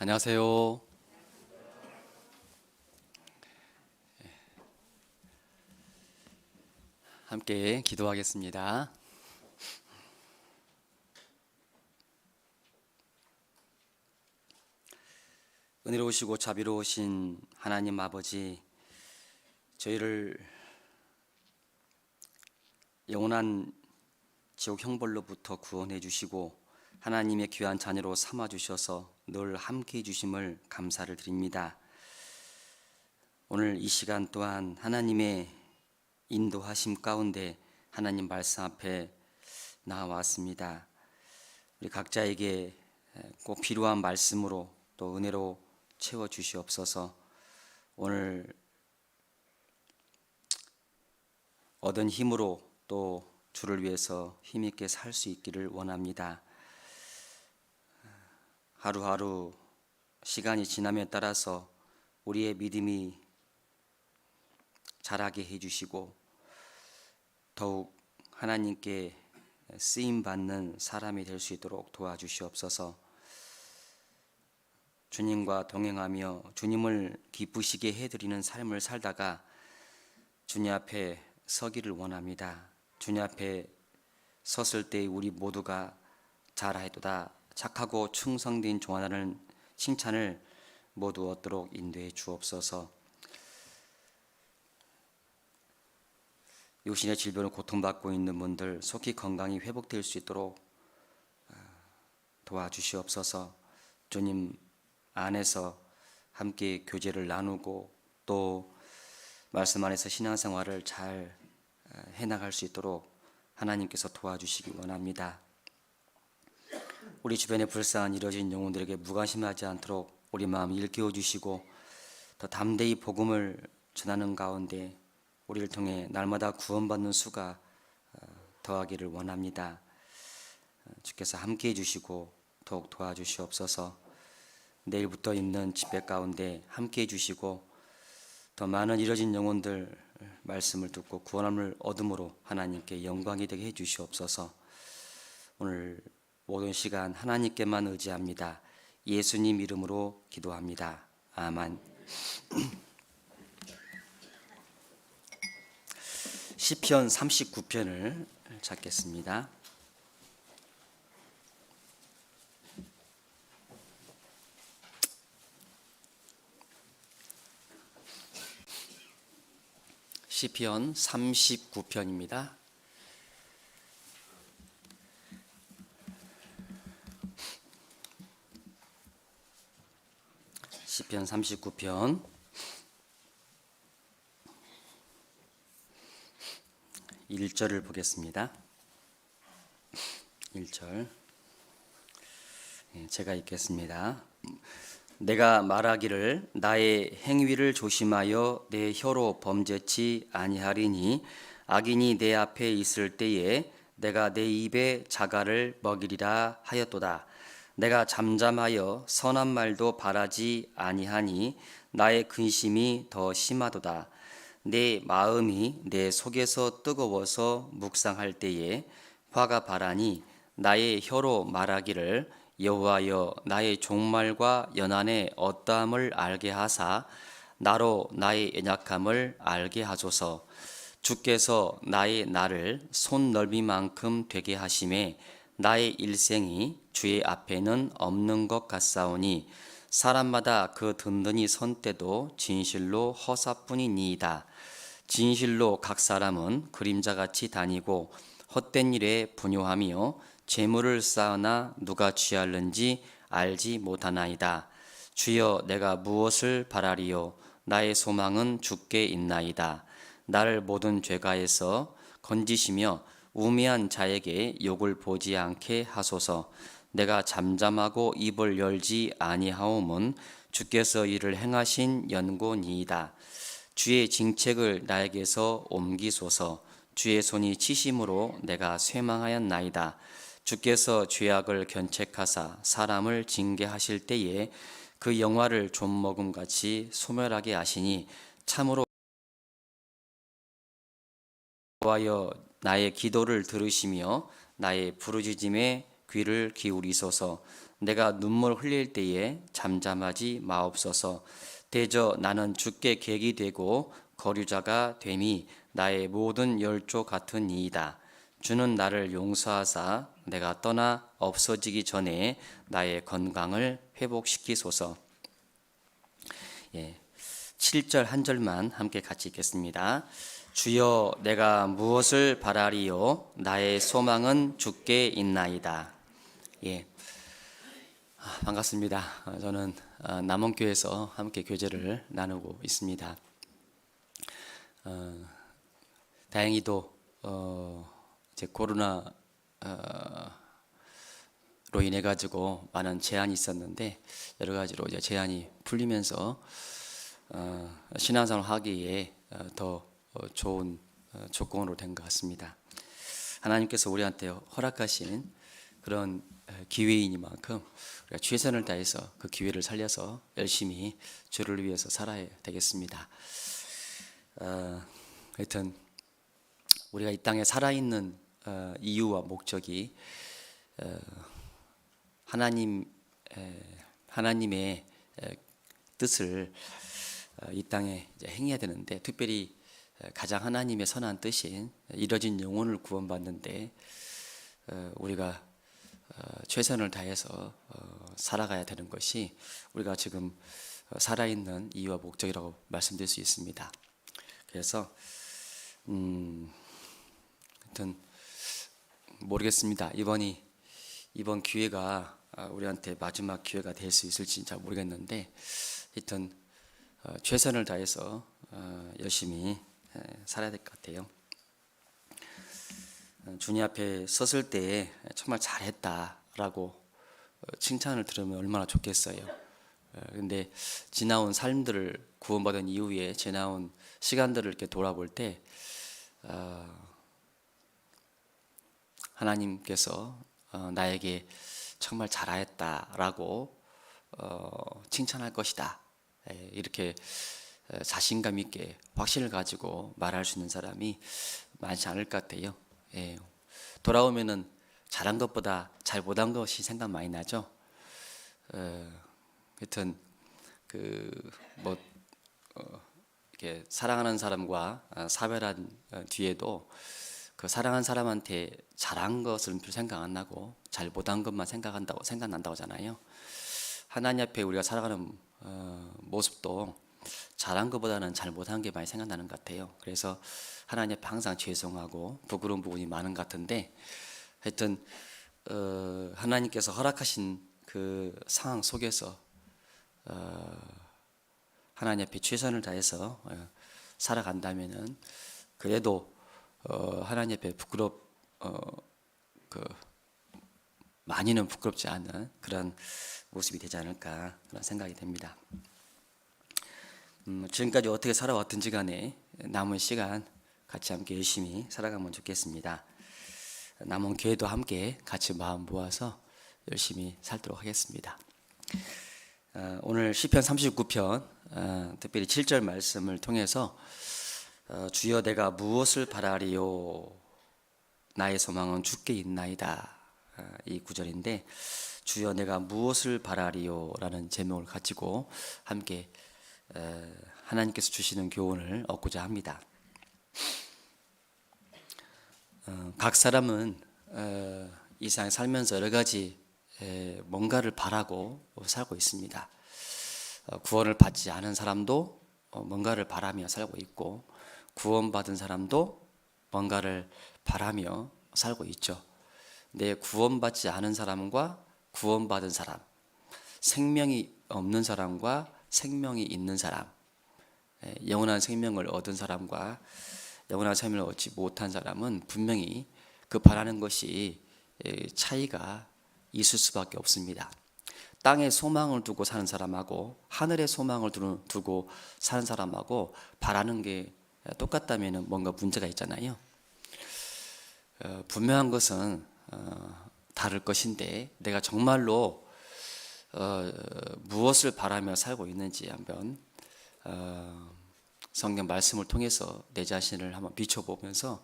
안녕하세요. 함께 기도하겠습니다. 은혜로우시고 자비로우신 하나님 아버지, 저희를 영원한 지옥 형벌로부터 구원해 주시고 하나님의 귀한 자녀로 삼아 주셔서 늘 함께 해 주심을 감사를 드립니다. 오늘 이 시간 또한 하나님의 인도하심 가운데 하나님 말씀 앞에 나와왔습니다. 우리 각자에게 꼭 필요한 말씀으로 또 은혜로 채워 주시옵소서. 오늘 얻은 힘으로 또 주를 위해서 힘있게 살 수 있기를 원합니다. 하루하루 시간이 지남에 따라서 우리의 믿음이 자라게 해주시고 더욱 하나님께 쓰임받는 사람이 될 수 있도록 도와주시옵소서. 주님과 동행하며 주님을 기쁘시게 해드리는 삶을 살다가 주님 앞에 서기를 원합니다. 주님 앞에 섰을 때 우리 모두가 잘하였도다, 착하고 충성된 종아라는 칭찬을 모두 얻도록 인도해 주옵소서. 육신의 질병으로 고통받고 있는 분들 속히 건강이 회복될 수 있도록 도와주시옵소서. 주님 안에서 함께 교제를 나누고 또 말씀 안에서 신앙생활을 잘 해나갈 수 있도록 하나님께서 도와주시기 원합니다. 우리 주변에 불쌍한 이뤄진 영혼들에게 무관심하지 않도록 우리 마음 일깨워 주시고 더 담대히 복음을 전하는 가운데 우리를 통해 날마다 구원받는 수가 더하기를 원합니다. 주께서 함께해 주시고 더욱 도와주시옵소서. 내일부터 있는 집회 가운데 함께해 주시고 더 많은 이뤄진 영혼들 말씀을 듣고 구원함을 얻음으로 하나님께 영광이 되게 해 주시옵소서. 오늘 모든 시간 하나님께만 의지합니다. 예수님 이름으로 기도합니다. 아멘. 시편 39편을 찾겠습니다. 시편 39편입니다. 시편 39편 1절을 보겠습니다. 1절 제가 읽겠습니다. 내가 말하기를 나의 행위를 조심하여 내 혀로 범죄치 아니하리니 악인이 내 앞에 있을 때에 내가 내 입에 자갈을 먹이리라 하였도다. 내가 잠잠하여 선한 말도 바라지 아니하니 나의 근심이 더 심하도다. 내 마음이 내 속에서 뜨거워서 묵상할 때에 화가 바라니 나의 혀로 말하기를 여호와여 나의 종말과 연한의 어떠함을 알게 하사 나로 나의 연약함을 알게 하소서. 주께서 나의 날을 손 넓이만큼 되게 하심에 나의 일생이 주의 앞에는 없는 것 같사오니 사람마다 그 든든히 선 때도 진실로 허사뿐이니이다. 진실로 각 사람은 그림자같이 다니고 헛된 일에 분요하며 재물을 쌓으나 누가 취할는지 알지 못하나이다. 주여 내가 무엇을 바라리요? 나의 소망은 주께 있나이다. 나를 모든 죄가에서 건지시며 우매한 자에게 욕을 보지 않게 하소서. 내가 잠잠하고 입을 열지 아니하옴은 주께서 이를 행하신 연고니이다. 주의 징책을 나에게서 옮기소서. 주의 손이 치심으로 내가 쇠망하였나이다. 주께서 죄악을 견책하사 사람을 징계하실 때에 그 영화를 좀먹음같이 소멸하게 하시니 참으로 여호와여 나의 기도를 들으시며 나의 부르짖음에 귀를 기울이소서. 내가 눈물 흘릴 때에 잠잠하지 마옵소서. 대저 나는 주께 객이 되고 거류자가 됨이 나의 모든 열조 같은 이이다. 주는 나를 용서하사 내가 떠나 없어지기 전에 나의 건강을 회복시키소서. 예, 7절 한 절만 함께 같이 읽겠습니다. 주여 내가 무엇을 바라리요 나의 소망은 주께 있나이다. 예, 반갑습니다. 저는 남원교회에서 함께 교제를 나누고 있습니다. 다행히도 이제 코로나로 인해 가지고 많은 제한이 있었는데 여러 가지로 이제 제한이 풀리면서 신앙생활 하기에 더 좋은 조건으로 된 것 같습니다. 하나님께서 우리한테 허락하신 그런 기회이니만큼 우리가 최선을 다해서 그 기회를 살려서 열심히 주를 위해서 살아야 되겠습니다. 하여튼 우리가 이 땅에 살아있는 이유와 목적이 하나님의 뜻을 이 땅에 이제 행해야 되는데, 특별히 가장 하나님의 선한 뜻인 이뤄진 영혼을 구원받는데 우리가 최선을 다해서 살아가야 되는 것이 우리가 지금 살아있는 이유와 목적이라고 말씀드릴 수 있습니다. 그래서 하여튼 모르겠습니다. 이번 기회가 우리한테 마지막 기회가 될 수 있을지 잘 모르겠는데, 하여튼 최선을 다해서 열심히 살아야 될 것 같아요. 주님 앞에 섰을 때 정말 잘했다라고 칭찬을 들으면 얼마나 좋겠어요. 근데 지나온 삶들을, 구원받은 이후에 지나온 시간들을 이렇게 돌아볼 때 하나님께서 나에게 정말 잘했다라고 칭찬할 것이다, 이렇게 자신감 있게 확신을 가지고 말할 수 있는 사람이 많지 않을 것 같아요. 돌아오면은 잘한 것보다 잘 못한 것이 생각 많이 나죠. 하여튼 이렇게 사랑하는 사람과 사별한 뒤에도 그 사랑한 사람한테 잘한 것은 별 생각 안 나고 잘 못한 것만 생각난다고 하잖아요. 하나님 앞에 우리가 살아가는 모습도 잘한 것보다는 잘 못한 게 많이 생각나는 것 같아요. 그래서 하나님 앞에 항상 죄송하고 부끄러운 부분이 많은 것 같은데, 하여튼 하나님께서 허락하신 그 상황 속에서 하나님 앞에 최선을 다해서 살아간다면은 그래도 하나님 앞에 많이는 부끄럽지 않은 그런 모습이 되지 않을까, 그런 생각이 됩니다. 지금까지 어떻게 살아왔든지 간에 남은 시간 같이 함께 열심히 살아가면 좋겠습니다. 남은 교회도 함께 같이 마음 모아서 열심히 살도록 하겠습니다. 오늘 시편 39편 특별히 7절 말씀을 통해서 주여 내가 무엇을 바라리요 나의 소망은 주께 있나이다, 이 구절인데, 주여 내가 무엇을 바라리요 라는 제목을 가지고 함께 하나님께서 주시는 교훈을 얻고자 합니다. 각 사람은 이 세상에 살면서 여러 가지 뭔가를 바라고 살고 있습니다. 구원을 받지 않은 사람도 뭔가를 바라며 살고 있고, 구원받은 사람도 뭔가를 바라며 살고 있죠. 근데 구원받지 않은 사람과 구원받은 사람, 생명이 없는 사람과 생명이 있는 사람, 영원한 생명을 얻은 사람과 영원한 생명을 얻지 못한 사람은 분명히 그 바라는 것이 차이가 있을 수밖에 없습니다. 땅에 소망을 두고 사는 사람하고 하늘에 소망을 두고 사는 사람하고 바라는 게 똑같다면 뭔가 문제가 있잖아요. 분명한 것은 다를 것인데, 내가 정말로 무엇을 바라며 살고 있는지 한번 성경 말씀을 통해서 내 자신을 한번 비춰보면서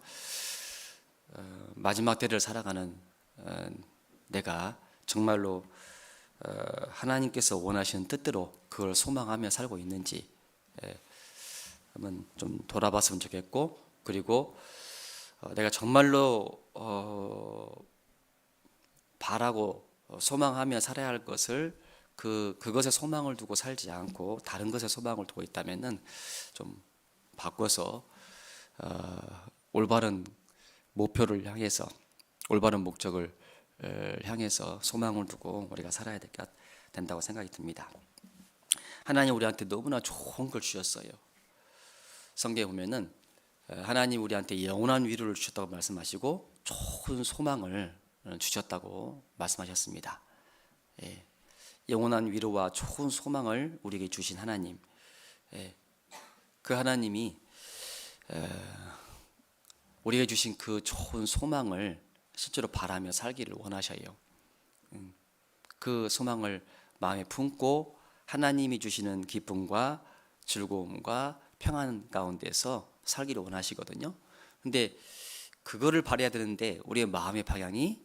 마지막 때를 살아가는 내가 정말로 하나님께서 원하시는 뜻대로 그걸 소망하며 살고 있는지 한번 좀 돌아봤으면 좋겠고, 그리고 내가 정말로 바라고 소망하며 살아야 할 것을 그것에 소망을 두고 살지 않고 다른 것에 소망을 두고 있다면은 좀 바꿔서 올바른 목표를 향해서, 올바른 목적을 향해서 소망을 두고 우리가 살아야 된다고 생각이 듭니다. 하나님 우리한테 너무나 좋은 걸 주셨어요. 성경에 보면은 하나님 우리한테 영원한 위로를 주셨다고 말씀하시고 좋은 소망을 주셨다고 말씀하셨습니다. 예, 영원한 위로와 좋은 소망을 우리에게 주신 하나님, 그 하나님이 우리에게 주신 그 좋은 소망을 실제로 바라며 살기를 원하셔요. 그 소망을 마음에 품고 하나님이 주시는 기쁨과 즐거움과 평안 가운데서 살기를 원하시거든요. 근데 그거를 바라야 되는데 우리의 마음의 방향이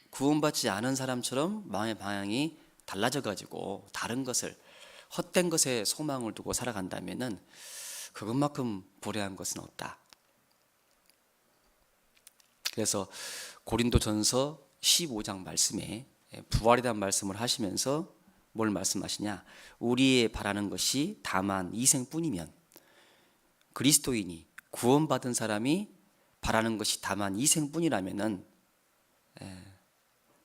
구원받지 않은 사람처럼 마음의 방향이 달라져 가지고 다른 것을, 헛된 것에 소망을 두고 살아간다면은 그것만큼 불행한 것은 없다. 그래서 고린도전서 15장 말씀에 부활이라는 말씀을 하시면서 뭘 말씀하시냐? 우리의 바라는 것이 다만 이생뿐이면, 그리스도인이 구원받은 사람이 바라는 것이 다만 이생뿐이라면은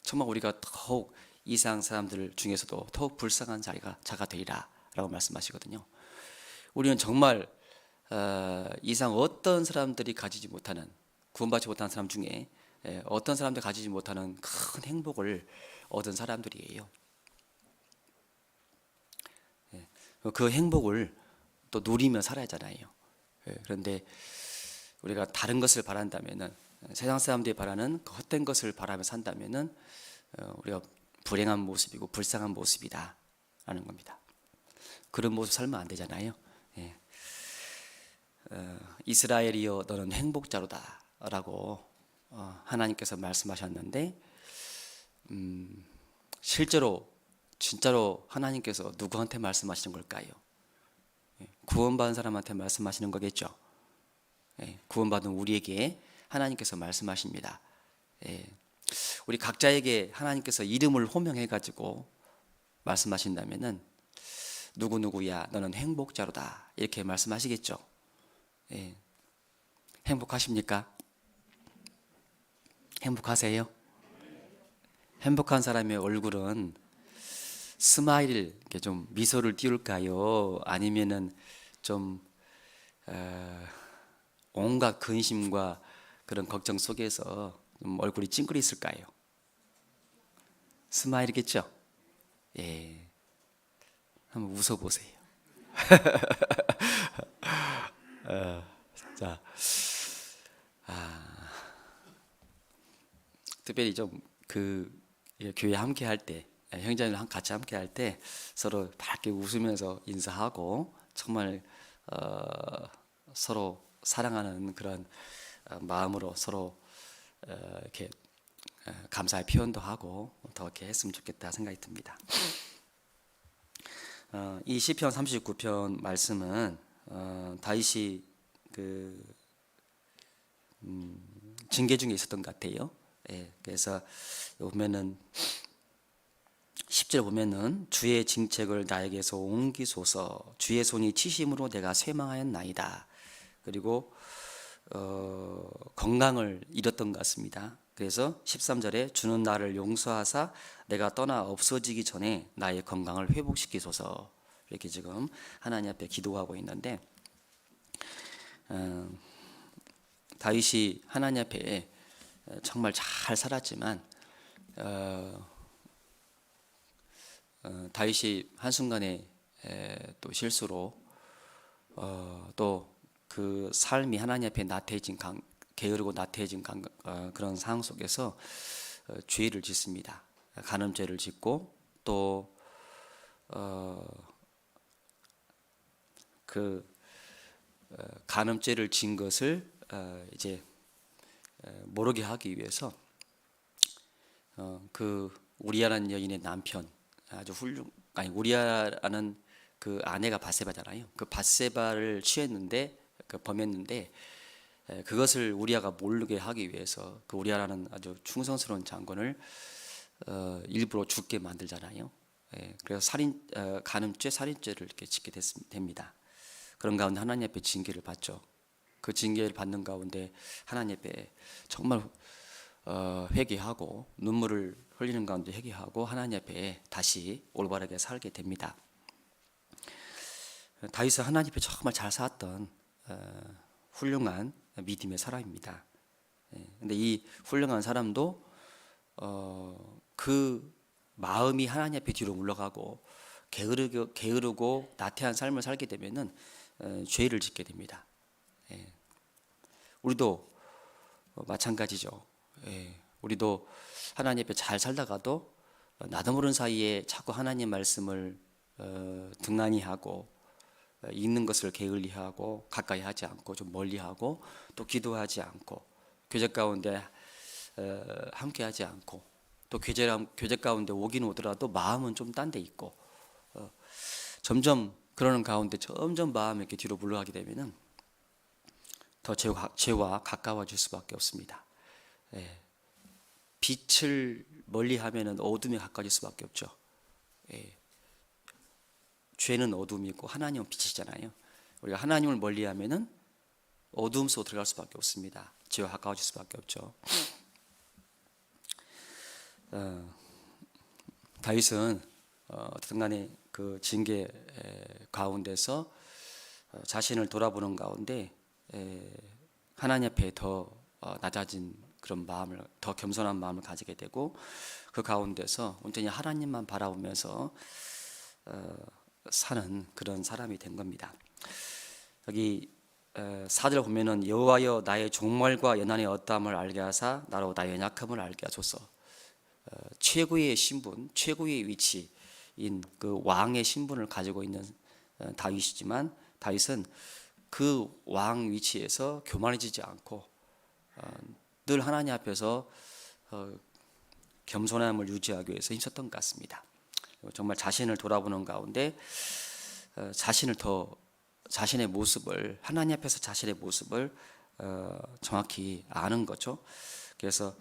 정말 우리가 더욱 이상 사람들 중에서도 더욱 불쌍한 자가 되리라라고 말씀하시거든요. 우리는 정말 이상 어떤 사람들이 가지지 못하는, 구원받지 못한 사람 중에 어떤 사람들이 가지지 못하는 큰 행복을 얻은 사람들이에요. 그 행복을 또 누리며 살아야 하잖아요. 그런데 우리가 다른 것을 바란다면은, 세상 사람들이 바라는 그 헛된 것을 바라며 산다면은 우리가 불행한 모습이고 불쌍한 모습이다라는 겁니다. 그런 모습 살면 안 되잖아요. 이스라엘이여 너는 행복자로다라고 하나님께서 말씀하셨는데, 실제로 진짜로 하나님께서 누구한테 말씀하시는 걸까요? 구원받은 사람한테 말씀하시는 거겠죠. 구원받은 우리에게 하나님께서 말씀하십니다. 우리 각자에게 하나님께서 이름을 호명해 가지고 말씀하신다면은 누구누구야 너는 행복자로다 이렇게 말씀하시겠죠. 행복하십니까? 행복하세요? 행복한 사람의 얼굴은 스마일, 이렇게 좀 미소를 띄울까요? 아니면은 좀 온갖 근심과 그런 걱정 속에서 좀 얼굴이 찡그리 있을까요? 스마일이겠죠? 예, 한번 웃어보세요. 자, 특별히 좀 교회 함께 할 때, 형제들이랑 같이 함께 할 때 서로 밝게 웃으면서 인사하고 정말 서로 사랑하는 그런 마음으로 서로 이렇게 감사의 표현도 하고 더 이렇게 했으면 좋겠다 생각이 듭니다. 이 시편 39편 말씀은 다윗이 징계 중에 있었던 것 같아요. 그래서 보면은 10절 보면은 주의 징책을 나에게서 옮기소서, 주의 손이 치심으로 내가 쇠망하였나이다. 그리고 건강을 잃었던 것 같습니다. 그래서 13절에 주는 나를 용서하사 내가 떠나 없어지기 전에 나의 건강을 회복시키소서, 이렇게 지금 하나님 앞에 기도하고 있는데, 다윗이 하나님 앞에 정말 잘 살았지만 다윗이 한순간에 또 실수로 또 그 삶이 하나님 앞에 나태해진 게으르고 나태해진 그런 상황 속에서 죄를 짓습니다. 간음죄를 짓고 또 간음죄를 진 것을 이제 모르게 하기 위해서 그 우리아라는 여인의 남편, 아주 우리아라는 그 아내가 밧세바잖아요. 그 밧세바를 취했는데, 그 범했는데, 그것을 우리아가 모르게 하기 위해서 그 우리아라는 아주 충성스러운 장군을 일부러 죽게 만들잖아요. 그래서 간음죄, 살인죄를 이렇게 짓게 됩니다. 그런 가운데 하나님 앞에 징계를 받죠. 그 징계를 받는 가운데 하나님 앞에 정말 회개하고 눈물을 흘리는 가운데 회개하고 하나님 앞에 다시 올바르게 살게 됩니다. 다윗은 하나님 앞에 정말 잘 살았던 훌륭한 믿음의 사람입니다. 근데 이 훌륭한 사람도 그 마음이 하나님 앞에 뒤로 물러가고 게으르고 나태한 삶을 살게 되면은 죄를 짓게 됩니다. 우리도 마찬가지죠. 우리도 하나님 앞에 잘 살다가도 나도 모르는 사이에 자꾸 하나님 말씀을 등한히 하고 읽는 것을 게을리하고 가까이 하지 않고 좀 멀리하고 또 기도하지 않고 교제 가운데 함께하지 않고 또 교제 가운데 오긴 오더라도 마음은 좀 딴 데 있고 점점 그러는 가운데 점점 마음이 이렇게 뒤로 물러가게 되면은 더 죄와 가까워질 수밖에 없습니다. 빛을 멀리하면은 어둠에 가까워질 수밖에 없죠. 죄는 어둠이고 하나님은 빛이잖아요. 우리가 하나님을 멀리하면은 어둠 속으로 들어갈 수밖에 없습니다. 죄와 가까워질 수밖에 없죠. 다윗은 어떤 간에 그 징계 가운데서 자신을 돌아보는 가운데 하나님 앞에 더 낮아진 그런 마음을, 더 겸손한 마음을 가지게 되고 그 가운데서 온전히 하나님만 바라보면서 사는 그런 사람이 된 겁니다. 여기 4절 보면은 여호와여 나의 종말과 연한의 어떠함을 알게 하사 나로 나의 연약함을 알게 하소서. 최고의 신분, 최고의 위치인 그 왕의 신분을 가지고 있는 다윗이지만 다윗은 그 왕 위치에서 교만해지지 않고 늘 하나님 앞에서 겸손함을 유지하기 위해서 힘썼던 것 같습니다. 정말 자신을 돌아보는 가운데 자신의 모습을 하나님 앞에서 자신의 모습을 정확히 아는 거죠. 그래서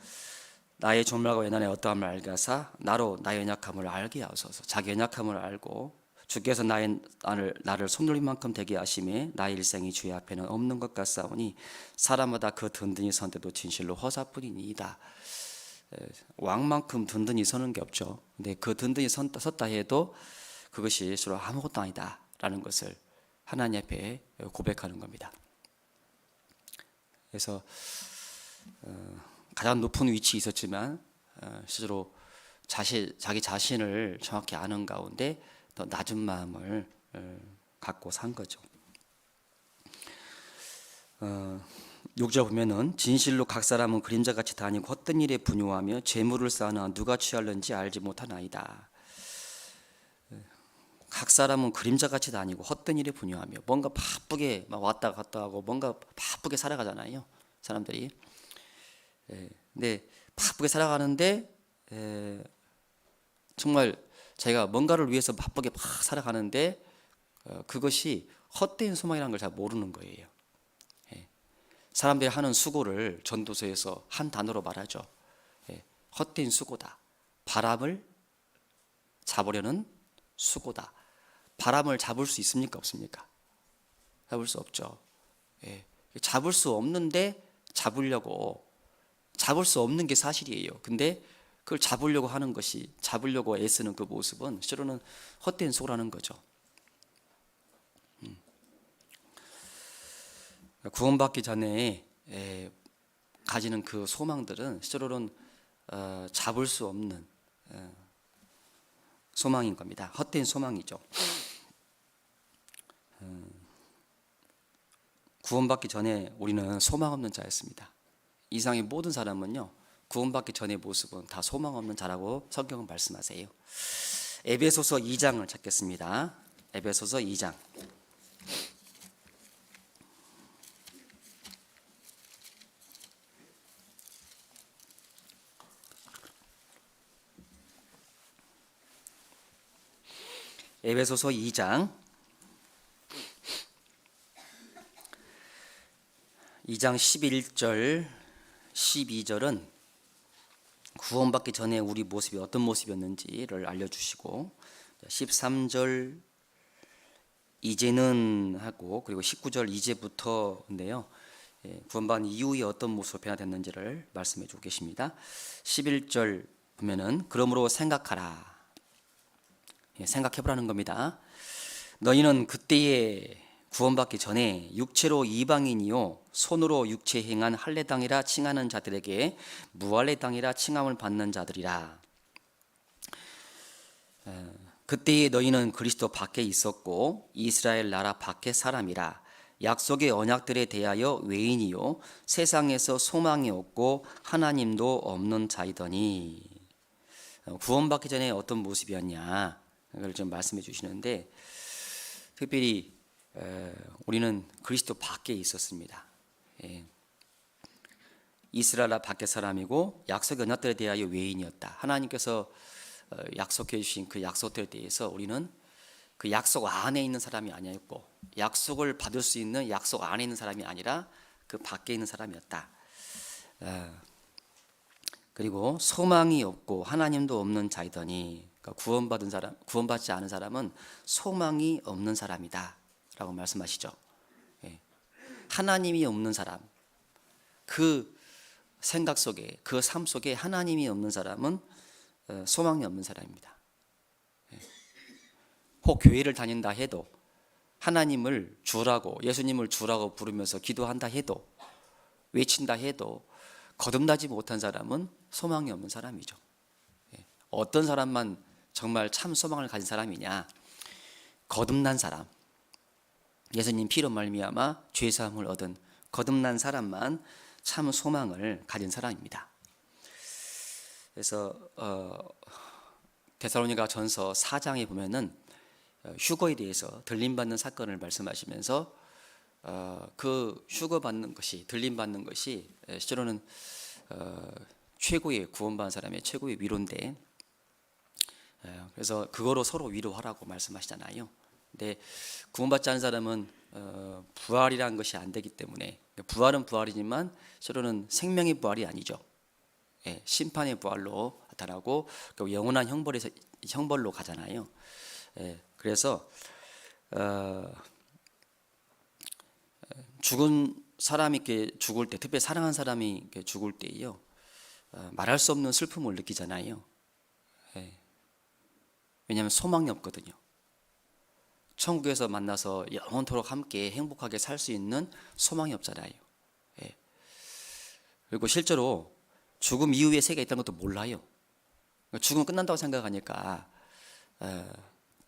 나의 종말과 연한의 어떠함을 알게 하사 나로 나의 연약함을 알게 하소서. 자기 연약함을 알고 주께서 나를 손놀림 만큼 되게 하심에 나의 일생이 주의 앞에는 없는 것 같사오니 사람마다 그 든든히 선 때도 진실로 허사뿐이니이다. 왕만큼 든든히 서는 게 없죠. 근데 그 든든히 섰다 해도 그것이 서로 아무것도 아니다 라는 것을 하나님 앞에 고백하는 겁니다. 그래서 가장 높은 위치에 있었지만 스스로 자기 자신을 정확히 아는 가운데 더 낮은 마음을 갖고 산 거죠. 6절 보면은 진실로 각 사람은 그림자같이 다니고 헛된 일에 분유하며 재물을 쌓으나 누가 취할는지 알지 못하나이다. 각 사람은 그림자같이 다니고 헛된 일에 분유하며 뭔가 바쁘게 막 왔다 갔다 하고 뭔가 바쁘게 살아가잖아요, 사람들이. 근데 바쁘게 살아가는데 정말 자기가 뭔가를 위해서 바쁘게 막 살아가는데 그것이 헛된 소망이라는 걸 잘 모르는 거예요. 사람들이 하는 수고를 전도서에서 한 단어로 말하죠. 헛된 수고다. 바람을 잡으려는 수고다. 바람을 잡을 수 있습니까? 없습니까? 잡을 수 없죠. 잡을 수 없는데 잡을 수 없는 게 사실이에요. 근데 그걸 잡으려고 하는 것이, 잡으려고 애쓰는 그 모습은 실로는 헛된 수고라는 거죠. 구원받기 전에 가지는 그 소망들은 실로는 잡을 수 없는 소망인 겁니다. 헛된 소망이죠. 구원받기 전에 우리는 소망 없는 자였습니다. 이상의 모든 사람은요, 구원받기 전의 모습은 다 소망 없는 자라고 성경은 말씀하세요. 에베소서 2장을 찾겠습니다. 에베소서 2장. 에베소서 2장 11절 12절은 구원받기 전에 우리 모습이 어떤 모습이었는지를 알려주시고 13절 이제는 하고 그리고 19절 이제부터인데요. 구원받은 이후에 어떤 모습으로 변화됐는지를 말씀해 주고 계십니다. 11절 보면은 그러므로 생각하라. 생각해 보라는 겁니다. 너희는 그때에 구원받기 전에 육체로 이방인이요 손으로 육체 행한 할례 땅이라 칭하는 자들에게 무할례 땅이라 칭함을 받는 자들이라. 그때에 너희는 그리스도 밖에 있었고 이스라엘 나라 밖의 사람이라. 약속의 언약들에 대하여 외인이요 세상에서 소망이 없고 하나님도 없는 자이더니. 구원받기 전에 어떤 모습이었냐 그걸 좀 말씀해 주시는데, 특별히 우리는 그리스도 밖에 있었습니다. 이스라엘 밖의 사람이고 약속의 언약들에 대하여 외인이었다. 하나님께서 약속해 주신 그 약속들에 대해서 우리는 그 약속 안에 있는 사람이 아니었고, 약속을 받을 수 있는 약속 안에 있는 사람이 아니라 그 밖에 있는 사람이었다. 그리고 소망이 없고 하나님도 없는 자이더니, 그러니까 구원받은 사람, 구원받지 않은 사람은 소망이 없는 사람이다라고 말씀하시죠. 하나님이 없는 사람, 그 생각 속에, 그 삶 속에 하나님이 없는 사람은 소망이 없는 사람입니다. 혹 교회를 다닌다 해도, 하나님을 주라고, 예수님을 주라고 부르면서 기도한다 해도, 외친다 해도 거듭나지 못한 사람은 소망이 없는 사람이죠. 어떤 사람만 정말 참 소망을 가진 사람이냐? 거듭난 사람, 예수님 피로 말미암아 죄 사함을 얻은 거듭난 사람만 참 소망을 가진 사람입니다. 그래서 데살로니가 전서 4장에 보면은 휴거에 대해서 들림받는 사건을 말씀하시면서 그 휴거받는 것이, 들림받는 것이 실제로는 최고의, 구원받은 사람의 최고의 위로인데, 그래서 그거로 서로 위로하라고 말씀하시잖아요. 근데 구원받지 않은 사람은 부활이라는 것이 안 되기 때문에, 부활은 부활이지만 실제로는 생명의 부활이 아니죠. 심판의 부활로 나타나고 영원한 형벌로 가잖아요. 그래서 죽은 사람이 이렇게 죽을 때, 특별히 사랑한 사람이 이렇게 죽을 때요, 말할 수 없는 슬픔을 느끼잖아요. 왜냐하면 소망이 없거든요. 천국에서 만나서 영원토록 함께 행복하게 살 수 있는 소망이 없잖아요. 그리고 실제로 죽음 이후의 세계가 있다는 것도 몰라요. 죽으면 끝난다고 생각하니까,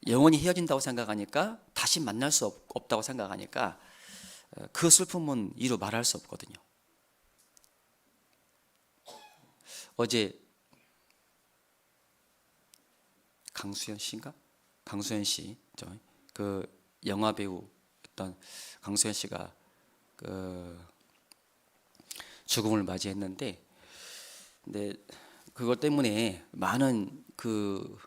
영원히 헤어진다고 생각하니까, 다시 만날 수 없다고 생각하니까 그 슬픔은 이루 말할 수 없거든요. 어제 강수현 씨인가? 강수현 씨, 그 영화 배우였던 강수현 씨가 그 죽음을 맞이했는데, 근데 그것 때문에 많은 그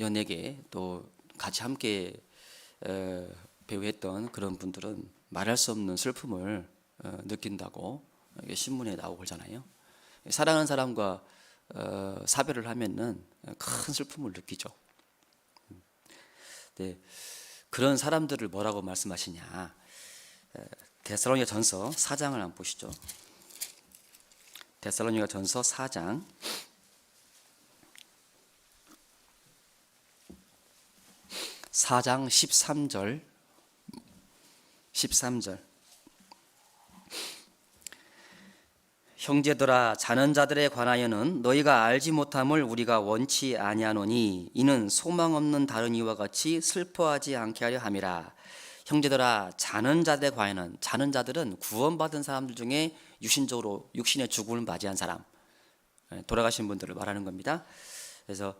연예계 또 같이 함께 배우했던 그런 분들은 말할 수 없는 슬픔을 느낀다고 신문에 나오고 그러잖아요. 사랑하는 사람과 사별을 하면은 큰 슬픔을 느끼죠. 네, 그런 사람들을 뭐라고 말씀하시냐? 데살로니가 전서 4장을 한번 보시죠. 데살로니가 전서 4장 13절 13절 형제들아, 자는 자들에 관하여는 너희가 알지 못함을 우리가 원치 아니하노니 이는 소망 없는 다른 이와 같이 슬퍼하지 않게 하려 함이라. 형제들아, 자는 자들에 관하여는, 자는 자들은 구원받은 사람들 중에 육신적으로 육신의 죽음을 맞이한 사람, 돌아가신 분들을 말하는 겁니다. 그래서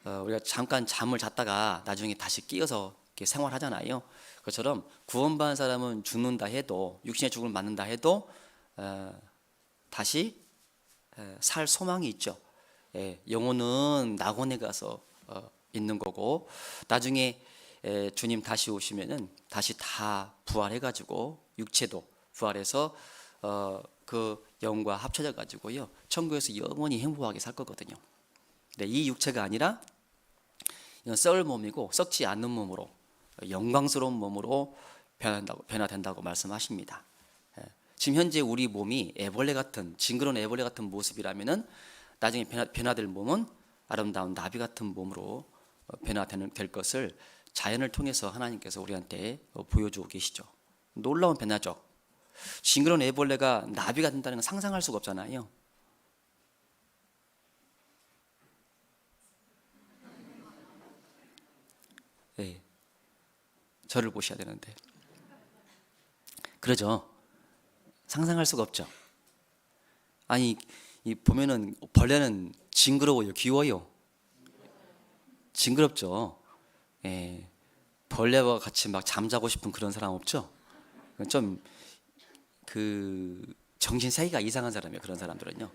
우리가 잠깐 잠을 잤다가 나중에 다시 깨어서 이렇게 생활하잖아요. 그것처럼 구원받은 사람은 죽는다 해도, 육신의 죽음을 맞는다 해도 다시 살 소망이 있죠. 영혼은 낙원에 가서 있는 거고, 나중에 주님 다시 오시면은 다시 다 부활해가지고 육체도 부활해서 그 영과 합쳐져 가지고요 천국에서 영원히 행복하게 살 거거든요. 근데 이 육체가 아니라 이건 썩을 몸이고 썩지 않는 몸으로 영광스러운 몸으로 변화된다고 말씀하십니다. 지금 현재 우리 몸이 애벌레 같은 징그러운 애벌레 같은 모습이라면은 나중에 변화될 몸은 아름다운 나비 같은 몸으로 될 것을 자연을 통해서 하나님께서 우리한테 보여주고 계시죠. 놀라운 변화죠. 징그러운 애벌레가 나비가 된다는 건 상상할 수가 없잖아요. 네, 저를 보셔야 되는데 그러죠. 상상할 수가 없죠. 아니 이 보면은 벌레는 징그러워요, 귀여워요? 징그럽죠. 예, 벌레와 같이 막 잠자고 싶은 그런 사람 없죠? 좀 그 정신 세계가 이상한 사람이에요. 그런 사람들은요.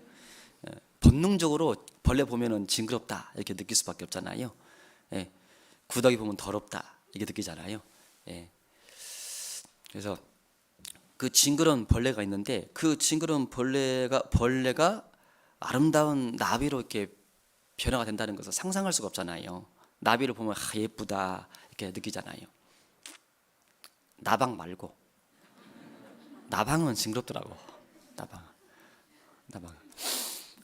본능적으로 벌레 보면은 징그럽다 이렇게 느낄 수밖에 없잖아요. 예, 구더기 보면 더럽다 이렇게 느끼잖아요. 예, 그래서 그 징그러운 벌레가 있는데 그 징그러운 벌레가 아름다운 나비로 이렇게 변화가 된다는 것을 상상할 수가 없잖아요. 나비를 보면 예쁘다 이렇게 느끼잖아요. 나방 말고 나방은 징그럽더라고. 나방.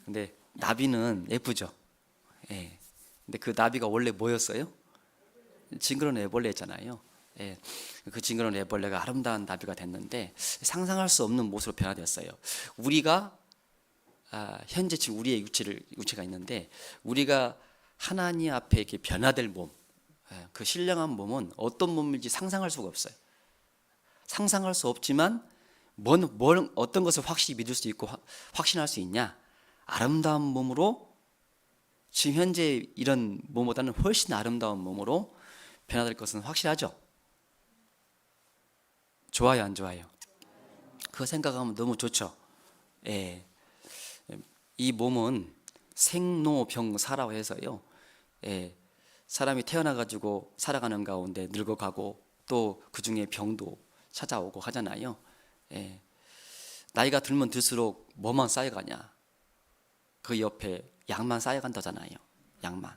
근데 나비는 예쁘죠. 예. 근데 그 나비가 원래 뭐였어요? 징그러운 애벌레였잖아요. 예. 그 징그러운 애벌레가 아름다운 나비가 됐는데 상상할 수 없는 모습으로 변화됐어요. 우리가 현재 지금 우리의 육체가 있는데 우리가 하나님 앞에 이렇게 변화될 몸, 그 신령한 몸은 어떤 몸인지 상상할 수가 없어요. 상상할 수 없지만 어떤 것을 확실히 믿을 수 있고 확신할 수 있냐? 아름다운 몸으로 지금 현재 이런 몸보다는 훨씬 아름다운 몸으로 변화될 것은 확실하죠. 좋아요, 안 좋아요? 그거 생각하면 너무 좋죠. 예. 이 몸은 생로병사라고 해서요. 예. 사람이 태어나 가지고 살아가는 가운데 늙어가고 또 그 중에 병도 찾아오고 하잖아요. 예. 나이가 들면 들수록 뭐만 쌓여가냐? 그 옆에 약만 쌓여간다잖아요. 약만.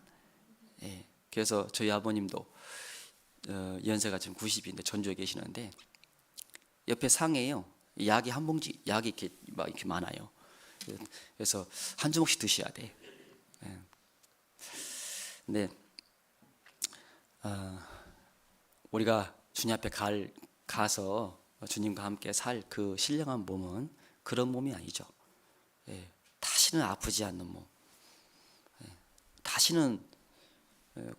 예. 그래서 저희 아버님도 연세가 지금 90인데 전주에 계시는데 옆에 상에요. 약이 한 봉지, 약이 이렇게 막 이렇게 많아요. 그래서 한 주먹씩 드셔야 돼. 예. 근데 우리가 주님 앞에 가서 주님과 함께 살 그 신령한 몸은 그런 몸이 아니죠. 예. 다시는 아프지 않는 몸, 다시는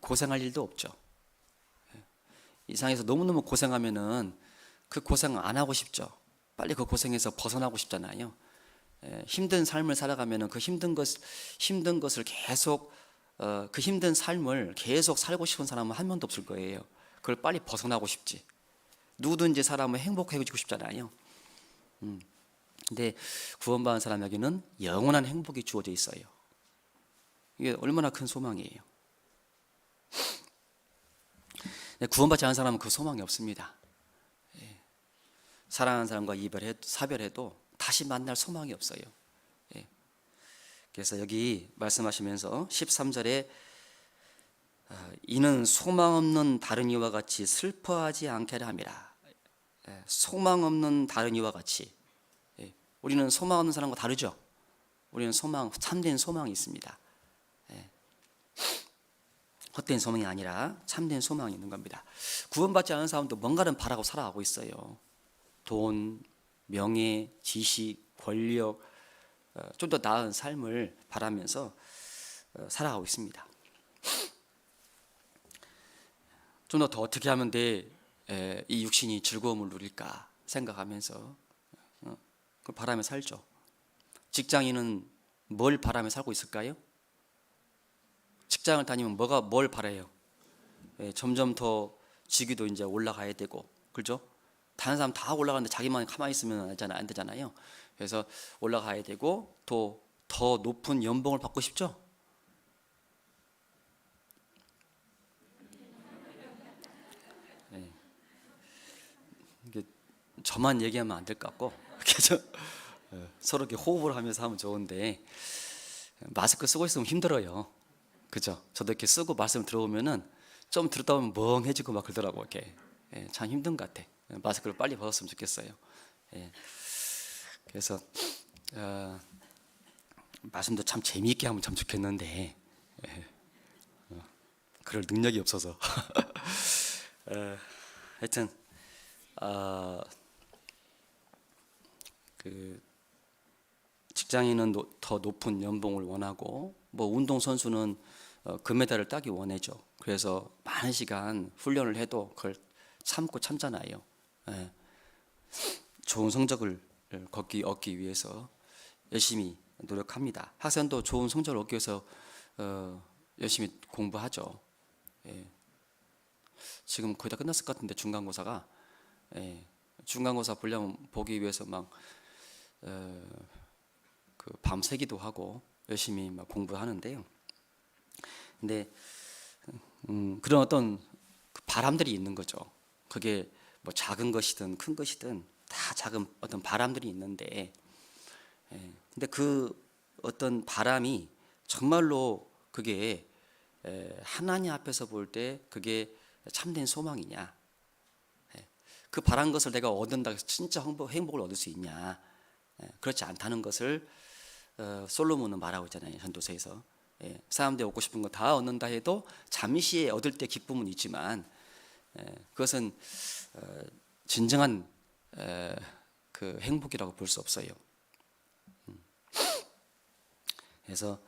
고생할 일도 없죠. 이 상에서 너무너무 고생하면은 그 고생 안 하고 싶죠. 빨리 그 고생에서 벗어나고 싶잖아요. 힘든 삶을 살아가면은 그 힘든 것을 계속 그 힘든 삶을 계속 살고 싶은 사람은 한 명도 없을 거예요. 그걸 빨리 벗어나고 싶지. 누구든지 사람은 행복해지고 싶잖아요. 근데 구원받은 사람에게는 영원한 행복이 주어져 있어요. 이게 얼마나 큰 소망이에요. 구원받지 않은 사람은 그 소망이 없습니다. 사랑하는 사람과 사별해도 다시 만날 소망이 없어요. 그래서 여기 말씀하시면서 13절에 이는 소망 없는 다른 이와 같이 슬퍼하지 않게 하려 함이라. 소망 없는 다른 이와 같이. 우리는 소망 없는 사람과 다르죠. 우리는 참된 소망이 있습니다. 헛된 소망이 아니라 참된 소망이 있는 겁니다. 구원받지 않은 사람도 뭔가는 바라고 살아가고 있어요. 돈, 명예, 지식, 권력, 좀 더 나은 삶을 바라면서 살아가고 있습니다. 좀 더 어떻게 하면 이 육신이 즐거움을 누릴까 생각하면서 그걸 바라며 살죠. 직장인은 뭘 바라며 살고 있을까요? 직장을 다니면 뭘 바라요? 점점 더 직위도 이제 올라가야 되고, 그렇죠? 다른 사람 다 올라가는데 자기만 가만히 있으면 안 되잖아요. 그래서 올라가야 되고 또 더 높은 연봉을 받고 싶죠? 저만 얘기하면 안 될 것 같고 그래서 서로 이렇게 호흡을 하면서 하면 좋은데 마스크 쓰고 있으면 힘들어요. 그죠? 저도 이렇게 쓰고 말씀 들어보면은 좀 들었다 보면 멍해지고 막 그러더라고 이렇게. 참 힘든 것 같아. 마스크를 빨리 벗었으면 좋겠어요. 그래서 말씀도 참 재미있게 하면 참 좋겠는데 그럴 능력이 없어서 하여튼 그 직장인은 더 높은 연봉을 원하고 뭐 운동 선수는 금메달을 따기 원하죠. 그래서 많은 시간 훈련을 해도 그걸 참고 참잖아요. 좋은 성적을 얻기 위해서 열심히 노력합니다. 학생도 좋은 성적을 얻기 위해서 열심히 공부하죠. 지금 거의 다 끝났을 것 같은데 중간고사가 중간고사 보기 위해서 막 밤새기도 하고 열심히 막 공부하는데요. 근데 그런 어떤 바람들이 있는 거죠. 그게 뭐 작은 것이든 큰 것이든 다 작은 어떤 바람들이 있는데, 근데 그 어떤 바람이 정말로 그게 하나님 앞에서 볼 때 그게 참된 소망이냐? 그 바란 것을 내가 얻는다고 해서 진짜 행복을 얻을 수 있냐? 그렇지 않다는 것을 솔로몬은 말하고 있잖아요. 전도서에서. 사람들이 얻고 싶은 거 다 얻는다 해도 잠시 얻을 때 기쁨은 있지만 그것은 진정한 그 행복이라고 볼 수 없어요. 그래서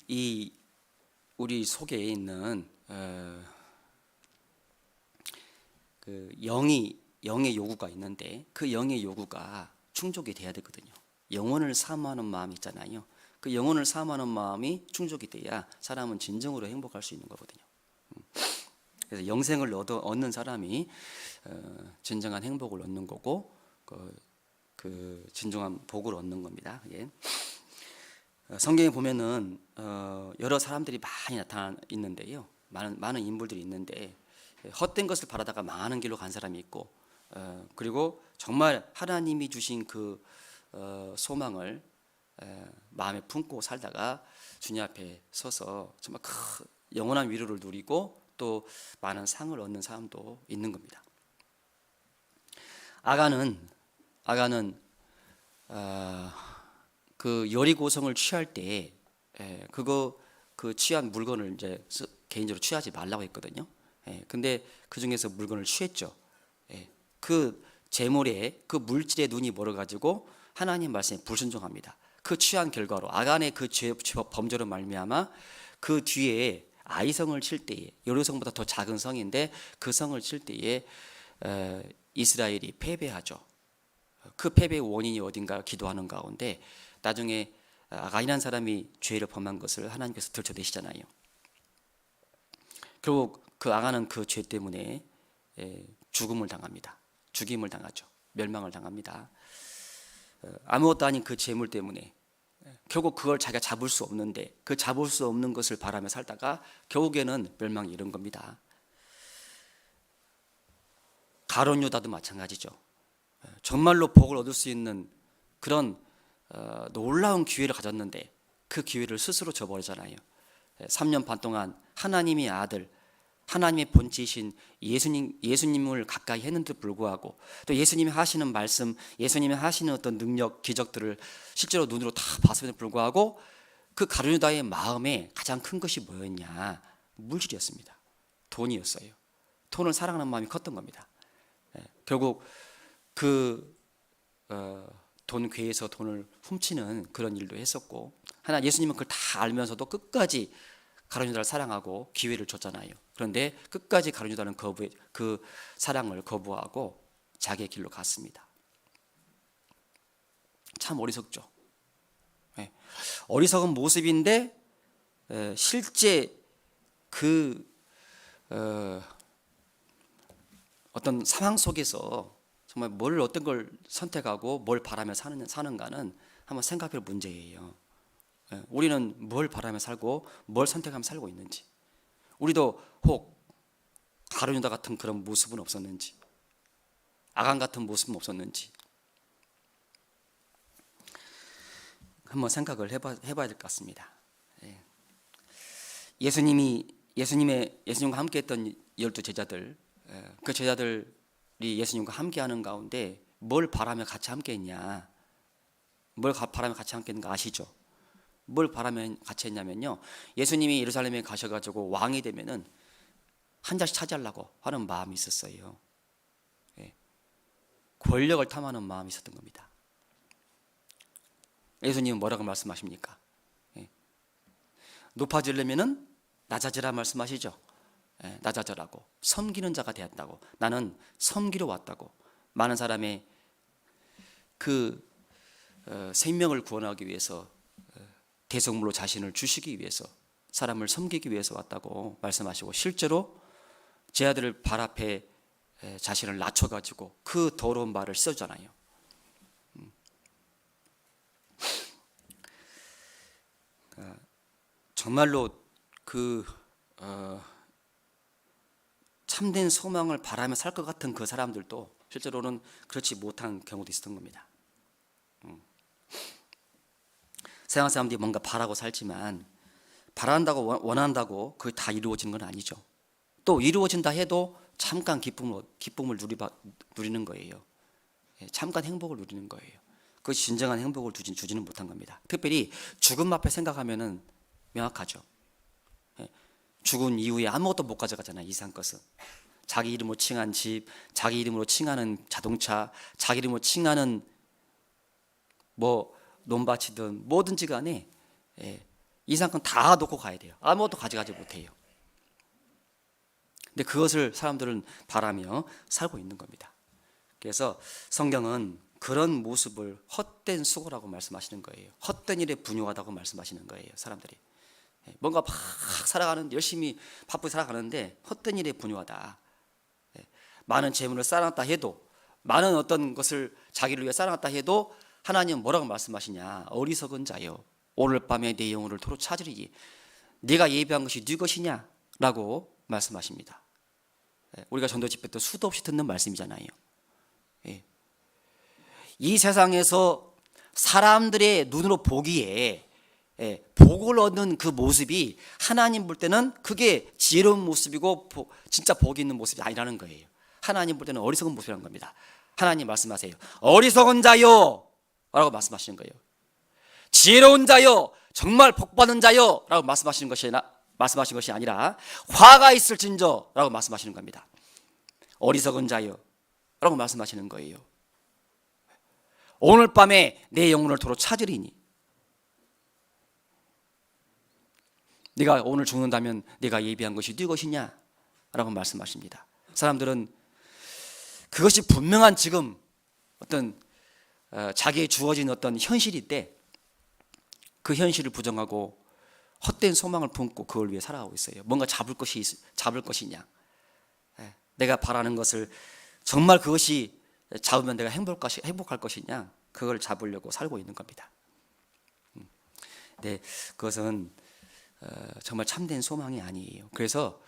이 우리 속에 있는 그 영의 요구가 있는데 그 영의 요구가 충족이 돼야 되거든요. 영혼을 사모하는 마음이 있잖아요. 그 영혼을 사모하는 마음이 충족이 돼야 사람은 진정으로 행복할 수 있는 거거든요. 그래서 영생을 얻는 사람이 진정한 행복을 얻는 거고 그 진정한 복을 얻는 겁니다. 성경에 보면은 여러 사람들이 많이 나타나 있는데요. 많은 인물들이 있는데 헛된 것을 바라다가 망하는 길로 간 사람이 있고 그리고 정말 하나님이 주신 그 소망을 마음에 품고 살다가 주님 앞에 서서 정말 영원한 위로를 누리고 또 많은 상을 얻는 사람도 있는 겁니다. 아간은 그 여리고성을 취할 때 그 취한 물건을 이제 개인적으로 취하지 말라고 했거든요. 근데 그 중에서 물건을 취했죠. 그 재물에 그 물질에 눈이 멀어가지고 하나님 말씀에 불순종합니다. 그 취한 결과로 아간의 그 범죄로 말미암아 그 뒤에 아이성을 칠 때에 여리고성보다 더 작은 성인데 그 성을 칠 때에 이스라엘이 패배하죠. 그 패배의 원인이 어딘가 기도하는 가운데 나중에 아간이라는 사람이 죄를 범한 것을 하나님께서 들춰내시잖아요. 결국 그 아간은 그 죄 때문에 죽임을 당하죠. 멸망을 당합니다. 아무것도 아닌 그 재물 때문에 결국 그걸 자기가 잡을 수 없는데 그 잡을 수 없는 것을 바라며 살다가 결국에는 멸망이 이른 겁니다. 가룟 유다도 마찬가지죠. 정말로 복을 얻을 수 있는 그런 놀라운 기회를 가졌는데 그 기회를 스스로 저버리잖아요. 3년 반 동안 하나님의 아들, 하나님의 본체이신 예수님을 가까이 했는데도 불구하고 또 예수님이 하시는 말씀, 예수님이 하시는 어떤 능력, 기적들을 실제로 눈으로 다 봤음에도 불구하고 그 가룟 유다의 마음에 가장 큰 것이 뭐였냐? 물질이었습니다. 돈이었어요. 돈을 사랑하는 마음이 컸던 겁니다. 결국 그 돈 궤에서 돈을 훔치는 그런 일도 했었고 예수님은 그걸 다 알면서도 끝까지 가룟 유다를 사랑하고 기회를 줬잖아요. 그런데 끝까지 가룟 유다는 그 사랑을 거부하고 자기의 길로 갔습니다. 참 어리석죠. 어리석은 모습인데 실제 그 어떤 상황 속에서 정말 어떤 걸 선택하고 뭘 바라며 사는가는 한번 생각할 문제예요. 우리는 뭘 바라며 살고 뭘 선택하며 살고 있는지, 우리도 혹 가룟 유다 같은 그런 모습은 없었는지, 아간 같은 모습은 없었는지 한번 생각을 해봐야 될 것 같습니다. 예수님과 함께했던 12 제자들, 그 제자들이 예수님과 함께하는 가운데 뭘 바라며 같이 함께했냐? 뭘 바라며 같이 함께했는가 아시죠? 뭘 바라며 같이 했냐면요, 예수님이 예루살렘에 가셔가지고 왕이 되면은 한 자씩 차지하려고 하는 마음이 있었어요. 권력을 탐하는 마음이 있었던 겁니다. 예수님은 뭐라고 말씀하십니까? 높아지려면은 낮아지라 말씀하시죠. 낮아져라고, 섬기는 자가 되었다고, 나는 섬기러 왔다고, 많은 사람의 그 생명을 구원하기 위해서, 대속물로 자신을 주시기 위해서, 사람을 섬기기 위해서 왔다고 말씀하시고, 실제로 제 아들을 발 앞에 자신을 낮춰가지고 그 더러운 발을 씻어주잖아요. 정말로 그 참된 소망을 바라며 살 것 같은 그 사람들도 실제로는 그렇지 못한 경우도 있었던 겁니다. 세상 사람들이 뭔가 바라고 살지만, 바란다고 원한다고 그게 다 이루어지는 건 아니죠. 또 이루어진다 해도 잠깐 기쁨을 누리는 거예요. 잠깐 행복을 누리는 거예요. 그것이 진정한 행복을 주지는 못한 겁니다. 특별히 죽음 앞에 생각하면은 명확하죠. 죽은 이후에 아무것도 못 가져가잖아요. 이상 것은 자기 이름으로 칭한 집, 자기 이름으로 칭하는 자동차, 자기 이름으로 칭하는 뭐 논밭이든 뭐든지 간에 이상권 다 놓고 가야 돼요. 아무것도 가져가지 못해요. 근데 그것을 사람들은 바라며 살고 있는 겁니다. 그래서 성경은 그런 모습을 헛된 수고라고 말씀하시는 거예요. 헛된 일에 분유하다고 말씀하시는 거예요. 사람들이 뭔가 막 살아가는, 열심히 바쁘게 살아가는데 헛된 일에 분유하다. 많은 재물을 쌓아놨다 해도, 많은 어떤 것을 자기를 위해 쌓아놨다 해도 하나님은 뭐라고 말씀하시냐? 어리석은 자여, 오늘 밤에 내 영혼을 도로 찾으리니 네가 예비한 것이 네 것이냐? 라고 말씀하십니다. 우리가 전도 집회 때 수도 없이 듣는 말씀이잖아요. 이 세상에서 사람들의 눈으로 보기에 복을 얻는 그 모습이 하나님 볼 때는 그게 지혜로운 모습이고 진짜 복이 있는 모습이 아니라는 거예요. 하나님 볼 때는 어리석은 모습이라는 겁니다. 하나님 말씀하세요. 어리석은 자요 라고 말씀하시는 거예요. 지혜로운 자요, 정말 복받은 자요 라고 말씀하시는 것이 아니라 화가 있을진저 라고 말씀하시는 겁니다. 어리석은 자요 라고 말씀하시는 거예요. 오늘 밤에 내 영혼을 도로 찾으리니, 네가 오늘 죽는다면 네가 예비한 것이 네 것이냐? 라고 말씀하십니다. 사람들은 그것이 분명한 지금 어떤 자기에 주어진 어떤 현실인데 그 현실을 부정하고 헛된 소망을 품고 그걸 위해 살아가고 있어요. 뭔가 잡을 것이냐? 내가 바라는 것을 정말 그것이 잡으면 내가 행복할 것이냐? 그걸 잡으려고 살고 있는 겁니다. 네, 그것은 정말 참된 소망이 아니에요. 그래서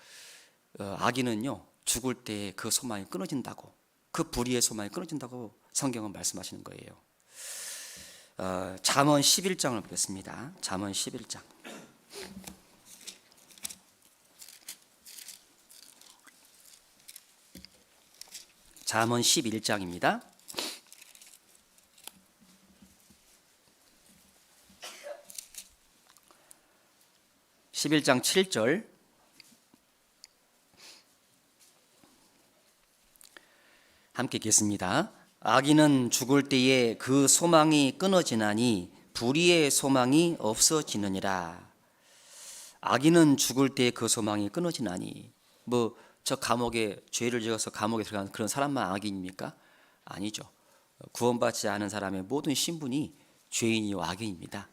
아기는요, 죽을 때 그 소망이 끊어진다고, 그 불의의 소망이 끊어진다고 성경은 말씀하시는 거예요. 잠언 11장을 보겠습니다. 잠언 11장. 잠언 11장입니다. 11장 7절. 함께 읽겠습니다. 악인은 죽을 때에 그 소망이 끊어지나니 불의의 소망이 없어지느니라. 악인은 죽을 때에 그 소망이 끊어지나니, 저 감옥에 죄를 지어서 감옥에 들어간 그런 사람만 악인입니까? 아니죠. 구원받지 않은 사람의 모든 신분이 죄인이요 악인입니다.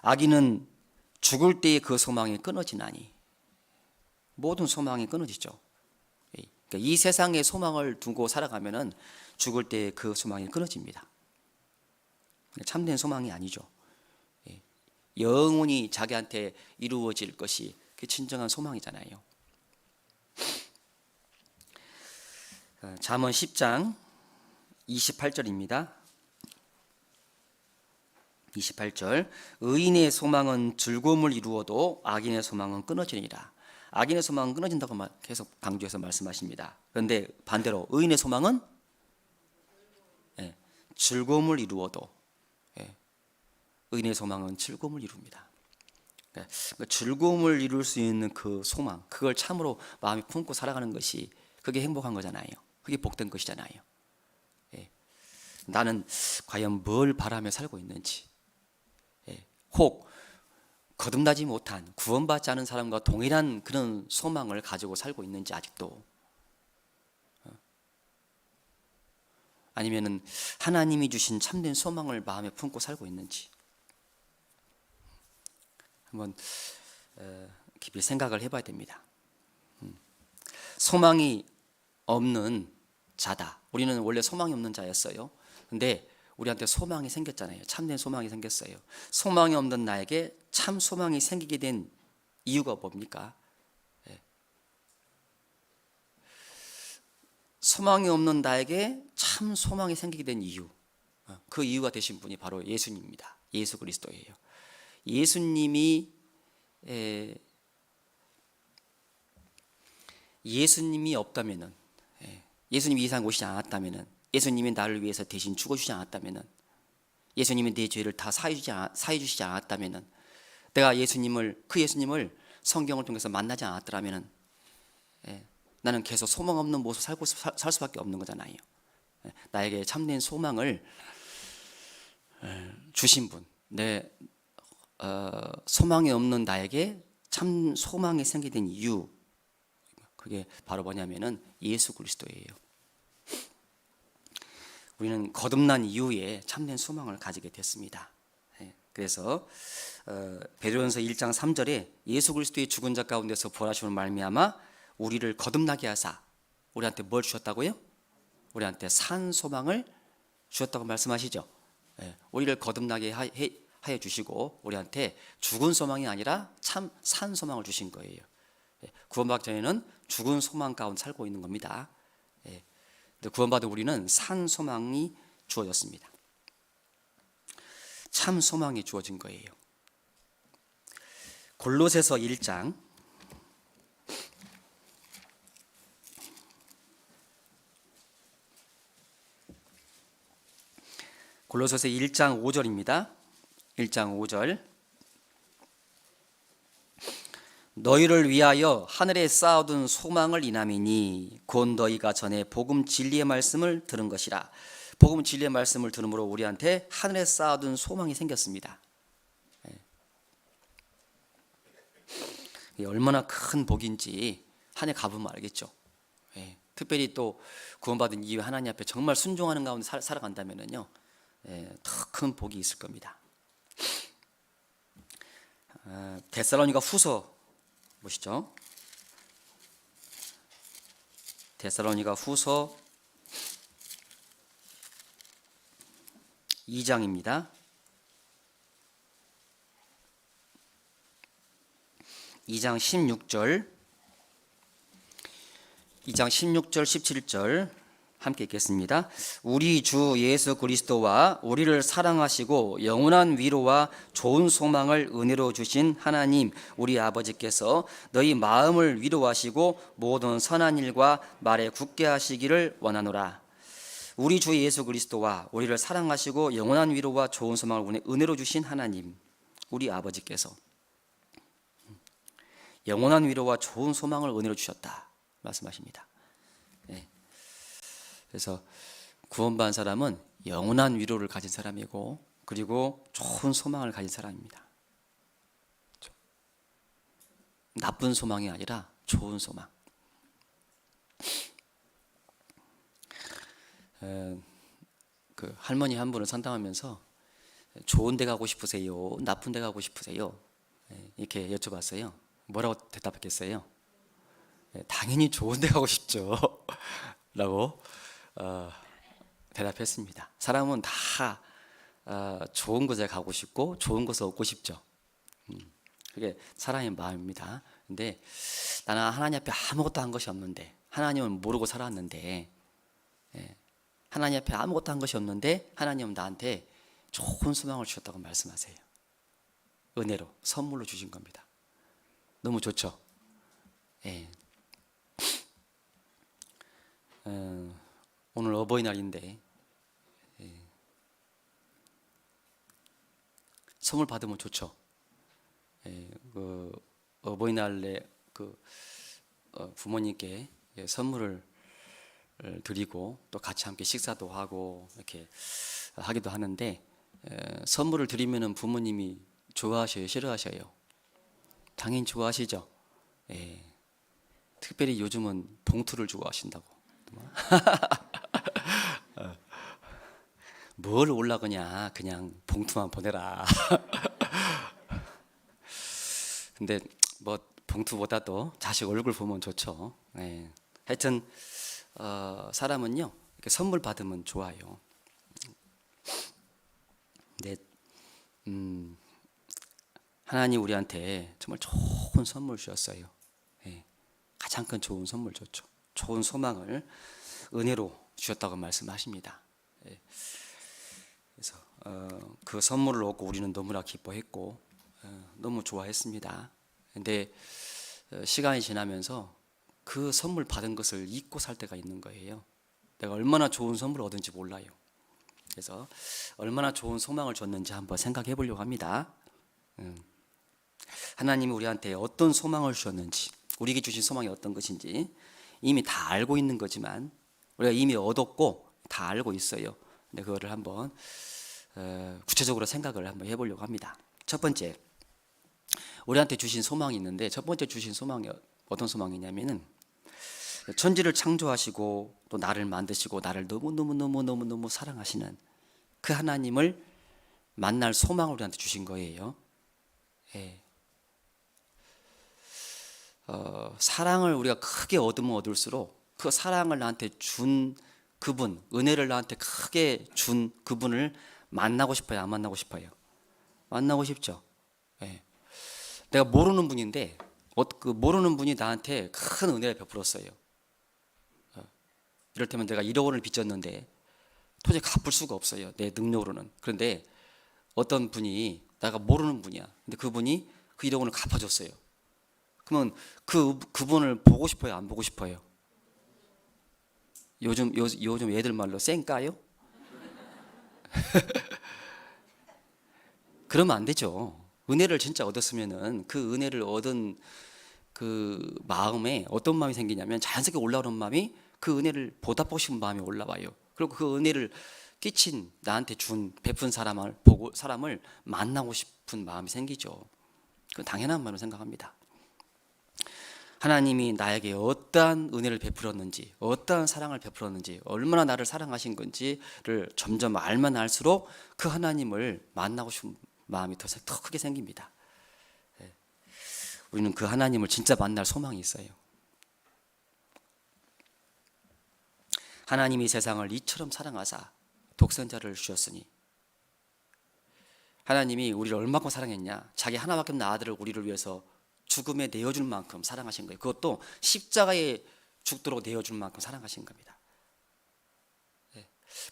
악인은 죽을 때에 그 소망이 끊어지나니, 모든 소망이 끊어지죠. 그러니까 이 세상의 소망을 두고 살아가면은 죽을 때 그 소망이 끊어집니다. 참된 소망이 아니죠. 영원히 자기한테 이루어질 것이 그 진정한 소망이잖아요. 잠언 10장 28절입니다. 28절. 의인의 소망은 즐거움을 이루어도 악인의 소망은 끊어지니라. 악인의 소망은 끊어진다고 계속 강조해서 말씀하십니다. 그런데 반대로 의인의 소망은 즐거움을 이루어도, 의인의 소망은 즐거움을 이룹니다. 즐거움을 이룰 수 있는 그 소망, 그걸 참으로 마음에 품고 살아가는 것이 그게 행복한 거잖아요. 그게 복된 것이잖아요. 나는 과연 뭘 바라며 살고 있는지, 혹 거듭나지 못한 구원받지 않은 사람과 동일한 그런 소망을 가지고 살고 있는지 아직도, 아니면은 하나님이 주신 참된 소망을 마음에 품고 살고 있는지 한번 깊이 생각을 해봐야 됩니다. 소망이 없는 자다. 우리는 원래 소망이 없는 자였어요. 근데 우리한테 소망이 생겼잖아요. 참된 소망이 생겼어요. 소망이 없는 나에게 참 소망이 생기게 된 이유가 뭡니까? 소망이 없는 나에게 참 소망이 생기게 된 이유, 그 이유가 되신 분이 바로 예수님입니다. 예수 그리스도예요. 예수님이 없다면은, 예수님이 이 세상 오시지 않았다면은, 예수님이 나를 위해서 대신 죽어주지 않았다면은, 예수님이 내 죄를 다 사해주시지 않았다면은, 내가 그 예수님을 성경을 통해서 만나지 않았더라면은, 나는 계속 소망 없는 모습 살 수밖에 없는 거잖아요. 나에게 참된 소망을 주신 분, 소망이 없는 나에게 참 소망이 생기게 된 이유, 그게 바로 뭐냐면은 예수 그리스도예요. 우리는 거듭난 이후에 참된 소망을 가지게 됐습니다. 그래서 베드로전서 1장 3절에 예수 그리스도의 죽은 자 가운데서 부활하심을 말미암아 우리를 거듭나게 하사, 우리한테 뭘 주셨다고요? 우리한테 산 소망을 주셨다고 말씀하시죠. 우리를 거듭나게 하여 주시고 우리한테 죽은 소망이 아니라 참 산 소망을 주신 거예요. 구원받기 전에는 죽은 소망 가운데 살고 있는 겁니다. 구원받은 우리는 산 소망이 주어졌습니다. 참 소망이 주어진 거예요. 골로새서 1장 골로새서 1장 5절입니다. 1장 5절. 너희를 위하여 하늘에 쌓아둔 소망을 인함이니 곧 너희가 전에 복음 진리의 말씀을 들은 것이라. 복음 진리의 말씀을 들음으로 우리한테 하늘에 쌓아둔 소망이 생겼습니다. 얼마나 큰 복인지 한 해 가보면 알겠죠. 특별히 또 구원받은 이후에 하나님 앞에 정말 순종하는 가운데 살아간다면요, 더 큰 복이 있을 겁니다. 데살로니가 후서 보시죠. 데살로니가 후서 2장입니다. 2장 16절 17절 함께 읽겠습니다. 우리 주 예수 그리스도와 우리를 사랑하시고 영원한 위로와 좋은 소망을 은혜로 주신 하나님 우리 아버지께서 너희 마음을 위로하시고 모든 선한 일과 말에 굳게 하시기를 원하노라. 우리 주 예수 그리스도와 우리를 사랑하시고 영원한 위로와 좋은 소망을 은혜로 주신 하나님 우리 아버지께서 영원한 위로와 좋은 소망을 은혜로 주셨다 말씀하십니다. 그래서 구원받은 사람은 영원한 위로를 가진 사람이고 그리고 좋은 소망을 가진 사람입니다. 나쁜 소망이 아니라 좋은 소망. 그 할머니 한 분을 상담하면서 좋은 데 가고 싶으세요? 나쁜 데 가고 싶으세요? 이렇게 여쭤봤어요. 뭐라고 대답했겠어요? 당연히 좋은 데 가고 싶죠 라고 대답했습니다. 사람은 다 좋은 곳에 가고 싶고 좋은 곳을 얻고 싶죠. 그게 사람의 마음입니다. 근데 나는 하나님 앞에 아무것도 한 것이 없는데, 하나님을 모르고 살았는데 하나님 앞에 아무것도 한 것이 없는데 하나님은 나한테 좋은 소망을 주셨다고 말씀하세요. 은혜로 선물로 주신 겁니다. 너무 좋죠. 예. 오늘 어버이날인데 선물 받으면 좋죠. 그 어버이날에 부모님께 선물을 드리고 또 같이 함께 식사도 하고 이렇게 하기도 하는데 선물을 드리면은 부모님이 좋아하셔요, 싫어하셔요? 당연히 좋아하시죠. 특별히 요즘은 봉투를 좋아하신다고. 뭘 올라가냐, 그냥 봉투만 보내라. 근데 뭐 봉투보다도 자식 얼굴 보면 좋죠. 하여튼 사람은요 이렇게 선물 받으면 좋아요. 근데 하나님 우리한테 정말 좋은 선물 주셨어요. 가장 큰 좋은 선물 줬죠. 좋은 소망을 은혜로 주셨다고 말씀하십니다. 그래서 그 선물을 얻고 우리는 너무나 기뻐했고 너무 좋아했습니다. 근데 시간이 지나면서 그 선물 받은 것을 잊고 살 때가 있는 거예요. 내가 얼마나 좋은 선물을 얻은지 몰라요. 그래서 얼마나 좋은 소망을 줬는지 한번 생각해 보려고 합니다. 하나님이 우리한테 어떤 소망을 주셨는지, 우리에게 주신 소망이 어떤 것인지 이미 다 알고 있는 거지만 우리가 이미 얻었고 다 알고 있어요. 근데 그거를 한번 구체적으로 생각을 한번 해보려고 합니다. 첫 번째, 우리한테 주신 소망이 있는데 첫 번째 주신 소망이 어떤 소망이냐면은 천지를 창조하시고 또 나를 만드시고 나를 너무 사랑하시는 그 하나님을 만날 소망을 우리한테 주신 거예요. 사랑을 우리가 크게 얻으면 얻을수록 그 사랑을 나한테 준 그분, 은혜를 나한테 크게 준 그분을 만나고 싶어요, 안 만나고 싶어요? 만나고 싶죠. 내가 모르는 분인데 그 모르는 분이 나한테 큰 은혜를 베풀었어요. 이를테면 내가 1억 원을 빚졌는데 도저히 갚을 수가 없어요, 내 능력으로는. 그런데 어떤 분이, 내가 모르는 분이야, 근데 그분이 그 1억 원을 갚아줬어요. 그러면 그분을 보고 싶어요, 안 보고 싶어요? 요즘 애들 말로 쌩까요? 그러면 안 되죠. 은혜를 진짜 얻었으면은 그 은혜를 얻은 그 마음에 어떤 마음이 생기냐면 자연스럽게 올라오는 마음이 그 은혜를 보답하고 싶은 마음이 올라와요. 그리고 그 은혜를 끼친, 나한테 준 베푼 사람을 보고 사람을 만나고 싶은 마음이 생기죠. 그건 당연한 말로 생각합니다. 하나님이 나에게 어떠한 은혜를 베풀었는지, 어떠한 사랑을 베풀었는지, 얼마나 나를 사랑하신 건지를 점점 알면 알수록 그 하나님을 만나고 싶은 마음이 더 크게 생깁니다. 우리는 그 하나님을 진짜 만날 소망이 있어요. 하나님이 세상을 이처럼 사랑하사 독생자를 주셨으니, 하나님이 우리를 얼마큼 사랑했냐, 자기 하나밖에 없는 아들을 우리를 위해서 죽음에 내어줄 만큼 사랑하신 거예요. 그것도 십자가에 죽도록 내어줄 만큼 사랑하신 겁니다.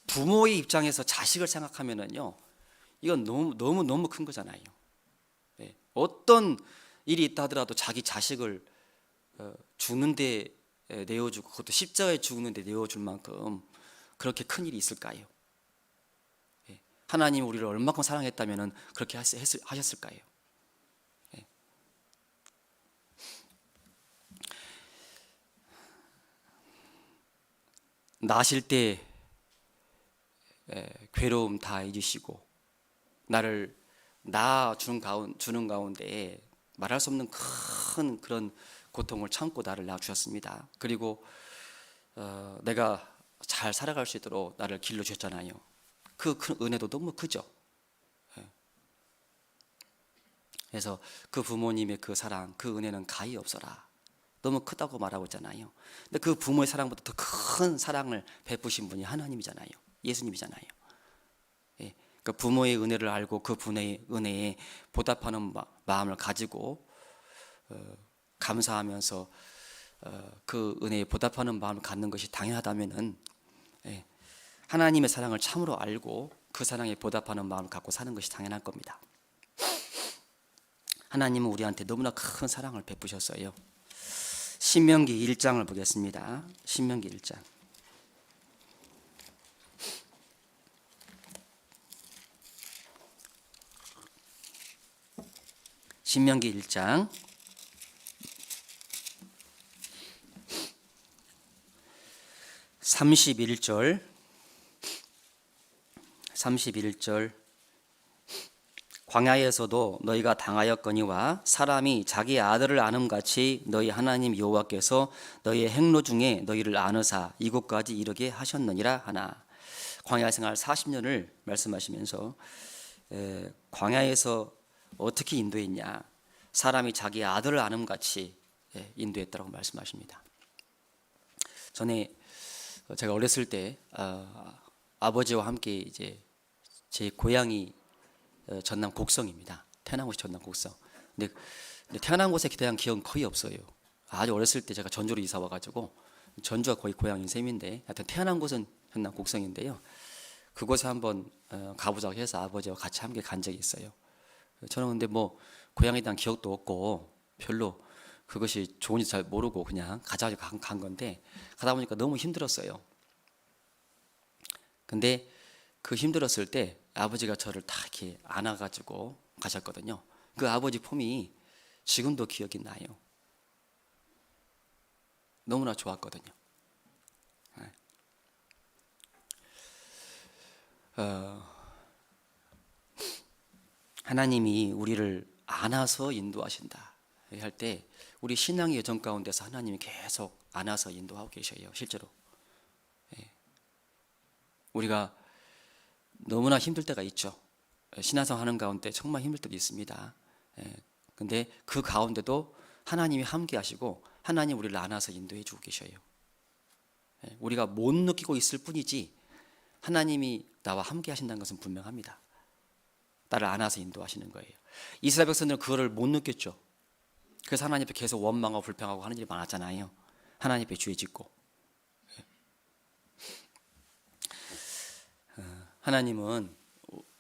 부모의 입장에서 자식을 생각하면은요, 이건 너무 큰 거잖아요. 어떤 일이 있다 하더라도 자기 자식을 죽는데 내어주고, 그것도 십자가에 죽는데 내어줄 만큼 그렇게 큰 일이 있을까요? 하나님이 우리를 얼마큼 사랑했다면 그렇게 하셨을까요? 나실 때 괴로움 다 잊으시고 나를 주는 가운데 말할 수 없는 큰 그런 고통을 참고 나를 낳아주셨습니다. 그리고 내가 잘 살아갈 수 있도록 나를 길러주셨잖아요. 그 큰 은혜도 너무 크죠. 그래서 그 부모님의 그 사랑, 그 은혜는 가히 없어라, 너무 크다고 말하고 있잖아요. 근데 그 부모의 사랑보다 더 큰 사랑을 베푸신 분이 하나님이잖아요. 예수님이잖아요. 그 부모의 은혜를 알고 그 분의 은혜에 보답하는 마음을 가지고 감사하면서 그 은혜에 보답하는 마음을 갖는 것이 당연하다면은 하나님의 사랑을 참으로 알고 그 사랑에 보답하는 마음을 갖고 사는 것이 당연할 겁니다. 하나님은 우리한테 너무나 큰 사랑을 베푸셨어요. 신명기 1장을 보겠습니다. 신명기 1장. 신명기 1장 31절 광야에서도 너희가 당하였거니와 사람이 자기 아들을 아음같이 너희 하나님 여호와께서 너희의 행로 중에 너희를 아느사 이곳까지 이르게 하셨느니라 하나. 광야 생활 40년을 말씀하시면서 광야에서 어떻게 인도했냐, 사람이 자기 아들을 아음같이 인도했다고 말씀하십니다. 전에 제가 어렸을 때 아버지와 함께 이제 제 고향이 전남 곡성입니다. 태어난 곳이 전남 곡성. 근데 태어난 곳에 대한 기억은 거의 없어요. 아주 어렸을 때 제가 전주로 이사 와가지고 전주가 거의 고향인 셈인데, 하여튼 태어난 곳은 전남 곡성인데요. 그곳에 한번 가보자고 해서 아버지와 같이 함께 간 적이 있어요. 저는 근데 뭐 고향에 대한 기억도 없고 별로 그것이 좋은지 잘 모르고 그냥 가자고 간 건데, 가다 보니까 너무 힘들었어요. 근데 그 힘들었을 때 아버지가 저를 다 이렇게 안아가지고 가셨거든요. 그 아버지 폼이 지금도 기억이 나요. 너무나 좋았거든요. 하나님이 우리를 안아서 인도하신다 할 때 우리 신앙의 여정 가운데서 하나님이 계속 안아서 인도하고 계셔요. 실제로 우리가 너무나 힘들 때가 있죠. 신앙생활 하는 가운데 정말 힘들 때도 있습니다. 근데 그 가운데도 하나님이 함께 하시고 하나님 우리를 안아서 인도해 주고 계셔요. 우리가 못 느끼고 있을 뿐이지 하나님이 나와 함께 하신다는 것은 분명합니다. 나를 안아서 인도하시는 거예요. 이스라엘 백성들은 그거를 못 느꼈죠. 그래서 하나님 앞에 계속 원망하고 불평하고 하는 일이 많았잖아요. 하나님 앞에 죄 짓고. 하나님은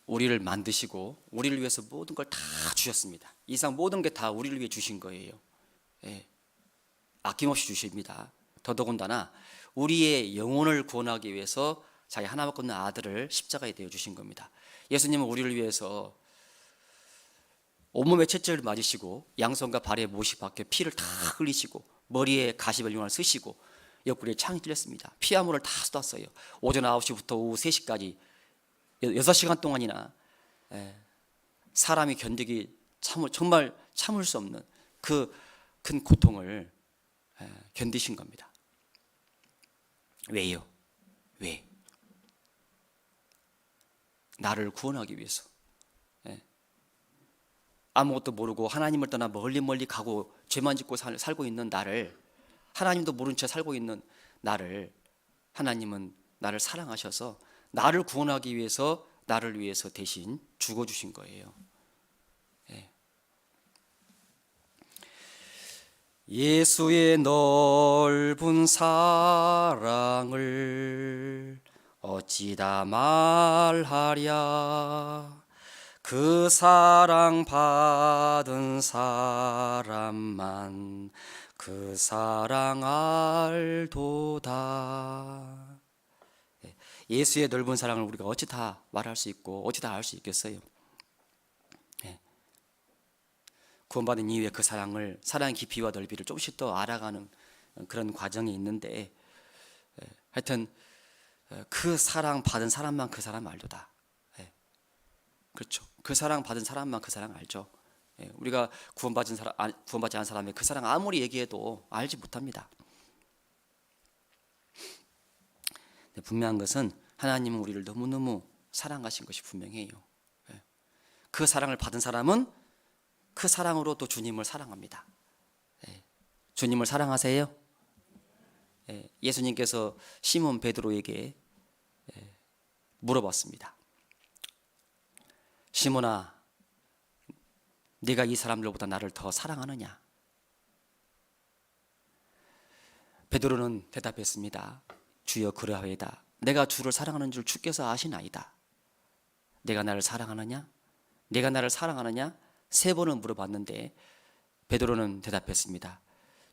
우리를 만드시고 우리를 위해서 모든 걸 다 주셨습니다. 이 세상 모든 게 다 우리를 위해 주신 거예요. 아낌없이 주십니다. 더더군다나 우리의 영혼을 구원하기 위해서 자기 하나밖에 없는 아들을 십자가에 대어 주신 겁니다. 예수님은 우리를 위해서 온몸에 채찍을 맞으시고 양손과 발에 못이 박혀 피를 다 흘리시고 머리에 가시벨용을 쓰시고 옆구리에 창이 뚫렸습니다. 피아물을 다 쏟았어요. 오전 9시부터 오후 3시까지 6시간 동안이나 사람이 견디기 정말 참을 수 없는 그 큰 고통을 견디신 겁니다. 왜요? 왜? 나를 구원하기 위해서. 아무것도 모르고 하나님을 떠나 멀리 가고 죄만 짓고 살고 있는 나를, 하나님도 모른 채 살고 있는 나를 하나님은 나를 사랑하셔서 나를 구원하기 위해서 나를 위해서 대신 죽어주신 거예요. 예수의 넓은 사랑을 어찌다 말하랴. 그 사랑 받은 사람만 그 사랑 알도다. 예수의 넓은 사랑을 우리가 어찌 다 말할 수 있고 어찌 다 알 수 있겠어요? 구원받은 이후에 그 사랑의 깊이와 넓이를 조금씩 더 알아가는 그런 과정이 있는데, 하여튼 그 사랑 받은 사람만 그 사람 알도다. 그렇죠. 그 사랑 받은 사람만 그 사랑 알죠. 우리가 구원받지 않은 사람의 그 사랑 아무리 얘기해도 알지 못합니다. 분명한 것은 하나님은 우리를 너무너무 사랑하신 것이 분명해요. 그 사랑을 받은 사람은 그 사랑으로 또 주님을 사랑합니다. 주님을 사랑하세요? 예수님께서 시몬 베드로에게 물어봤습니다. 시몬아, 네가 이 사람들보다 나를 더 사랑하느냐? 베드로는 대답했습니다. 주여, 그러하오이다. 내가 주를 사랑하는 줄 주께서 아시나이다. 내가 나를 사랑하느냐? 내가 나를 사랑하느냐? 3번을 물어봤는데 베드로는 대답했습니다.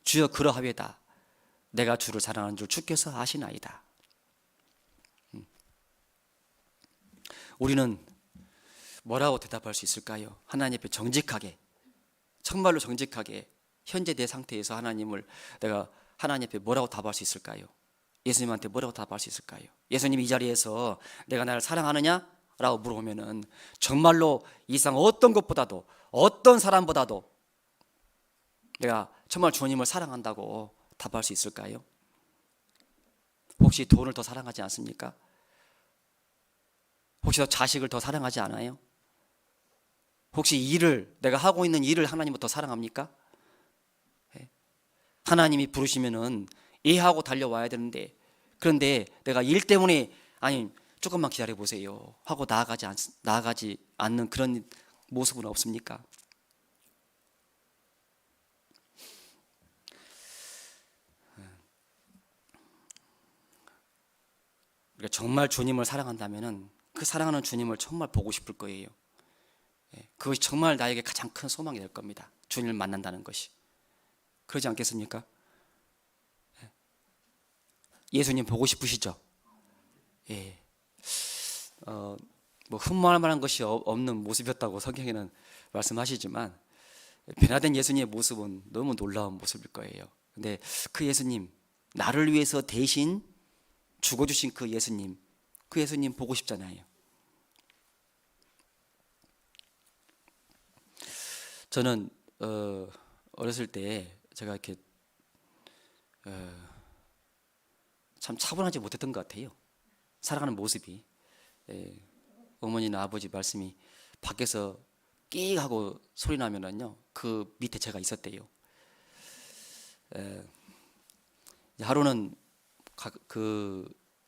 주여 그러하외다. 내가 주를 사랑하는 줄 주께서 아시나이다. 우리는 뭐라고 대답할 수 있을까요? 하나님 앞에 정직하게, 정말로 정직하게 현재 내 상태에서 하나님을 내가 하나님 앞에 뭐라고 답할 수 있을까요? 예수님한테 뭐라고 답할 수 있을까요? 예수님 이 자리에서 내가 나를 사랑하느냐? 라고 물어보면은 정말로 이 세상 어떤 것보다도 어떤 사람보다도 내가 정말 주님을 사랑한다고 답할 수 있을까요? 혹시 돈을 더 사랑하지 않습니까? 혹시 더 자식을 더 사랑하지 않아요? 혹시 내가 하고 있는 일을 하나님을 더 사랑합니까? 하나님이 부르시면은 예하고 달려와야 되는데, 그런데 내가 일 때문에 아니 조금만 기다려 보세요 하고 나아가지 않는 그런 모습은 없습니까? 우리가 정말 주님을 사랑한다면은 그 사랑하는 주님을 정말 보고 싶을 거예요. 그것이 정말 나에게 가장 큰 소망이 될 겁니다. 주님을 만난다는 것이. 그러지 않겠습니까? 예수님 보고 싶으시죠? 예. 뭐 흠모할 만한 것이 없는 모습이었다고 성경에는 말씀하시지만 변화된 예수님의 모습은 너무 놀라운 모습일 거예요. 근데 그 예수님, 나를 위해서 대신 죽어주신 그 예수님 보고 싶잖아요. 저는 어렸을 때 제가 이렇게 참 차분하지 못했던 것 같아요. 살아가는 모습이. 어머니나 아버지 말씀이 밖에서 끼익 하고 소리 나면은요, 그 밑에 제가 있었대요. 하루는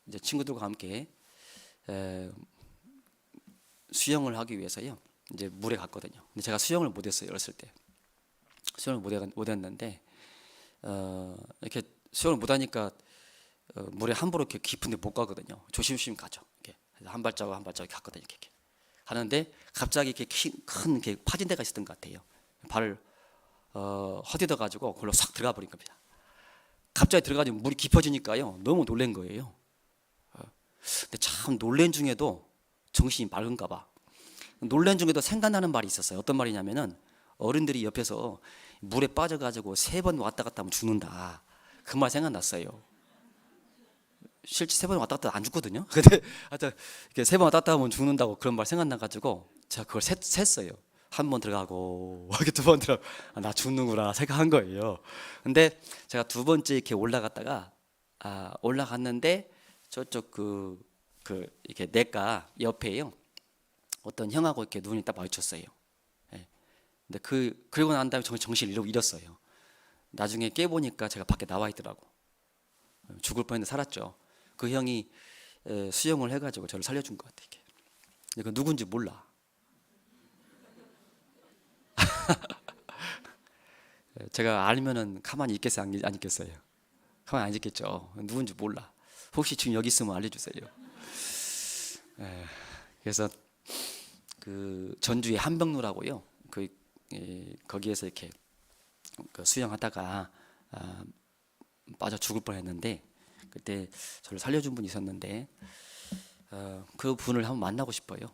이제 친구들과 함께 수영을 하기 위해서요, 이제 물에 갔거든요. 근데 제가 수영을 못했어요. 어렸을 때 수영을 못했는데 이렇게 수영을 못하니까 물에 함부로 이렇게 깊은데 못 가거든요. 조심조심 가죠. 이렇게 한 발자국 한 발자국 갔거든요. 이렇게 가는데 갑자기 이렇게 큰 이렇게 파진 데가 있었던 것 같아요. 발을 허디뎌 가지고 그걸로 싹 들어가 버린 겁니다. 갑자기 들어가지고 물이 깊어지니까요, 너무 놀란 거예요. 근데 참 놀란 중에도 정신이 맑은가 봐. 놀란 중에도 생각나는 말이 있었어요. 어떤 말이냐면은 어른들이 옆에서 물에 빠져가지고 3번 왔다 갔다 하면 죽는다. 그 말 생각났어요. 실제 3번 왔다 갔다 안 죽거든요. 근데 하여튼 3번 왔다 갔다 하면 죽는다고 그런 말 생각나가지고 제가 그걸 셌어요. 한 번 들어가고 2번 들어가고 나 죽는구나 생각한 거예요. 근데 제가 2번째 이렇게 올라갔다가 올라갔는데 저쪽 이렇게 내가 옆에요, 어떤 형하고 이렇게 눈이 딱 마주쳤어요. 근데 그리고 난 다음에 정신을 잃었어요. 나중에 깨보니까 제가 밖에 나와 있더라고. 죽을 뻔했는데 살았죠. 그 형이 수영을 해가지고 저를 살려준 것 같아요. 근데 그 누군지 몰라. 제가 알면은 가만히 있겠어요, 안 있겠어요? 가만히 안 있겠죠. 누군지 몰라. 혹시 지금 여기 있으면 알려주세요. 그래서 그 전주에 한병로라고요. 거기에서 이렇게 수영하다가 빠져 죽을 뻔했는데, 그때 저를 살려준 분이 있었는데 그 분을 한번 만나고 싶어요.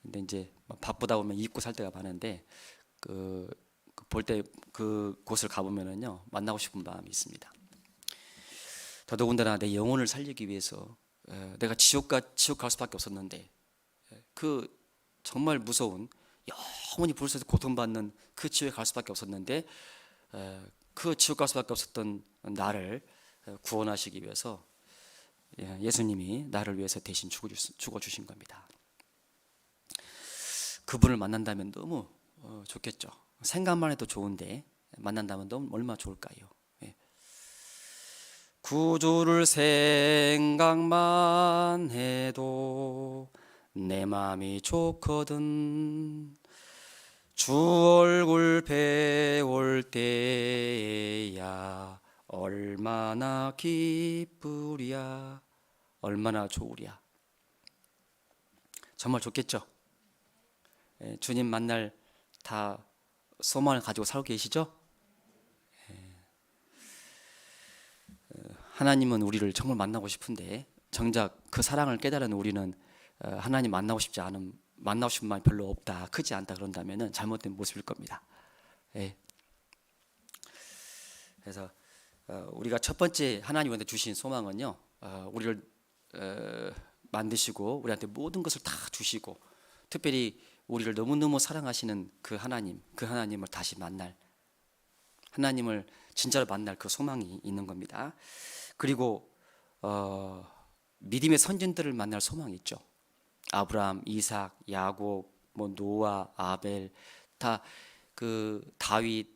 근데 이제 바쁘다 보면 잊고 살 때가 많은데 볼 때 그곳을 가보면은요, 만나고 싶은 마음이 있습니다. 더더군다나 내 영혼을 살리기 위해서 내가 지옥 갈 수밖에 없었는데, 그 정말 무서운 영원히 불에서 고통받는 그 지옥에 갈 수밖에 없었는데, 그 지옥 갈 수밖에 없었던 나를 구원하시기 위해서 예수님이 나를 위해서 대신 죽어주신 겁니다. 그분을 만난다면 너무 좋겠죠. 생각만 해도 좋은데 만난다면 너무 얼마나 좋을까요? 구주를 생각만 해도 내 마음이 좋거든. 주 얼굴 배울 때야 얼마나 기쁘랴. 얼마나 좋으랴. 정말 좋겠죠. 주님 만날 다 소망을 가지고 살고 계시죠? 하나님은 우리를 정말 만나고 싶은데 정작 그 사랑을 깨달은 우리는 하나님 만나고 싶지 않은, 만나고 싶은 마음이 별로 없다, 크지 않다 그런다면은 잘못된 모습일 겁니다. 예. 그래서 우리가 첫 번째 하나님한테 주신 소망은요, 우리를 만드시고 우리한테 모든 것을 다 주시고 특별히 우리를 너무너무 사랑하시는 그 하나님, 그 하나님을 다시 만날, 하나님을 진짜로 만날 그 소망이 있는 겁니다. 그리고 믿음의 선진들을 만날 소망이 있죠. 아브라함, 이삭, 야곱, 뭐 노아, 아벨, 다 그 다윗,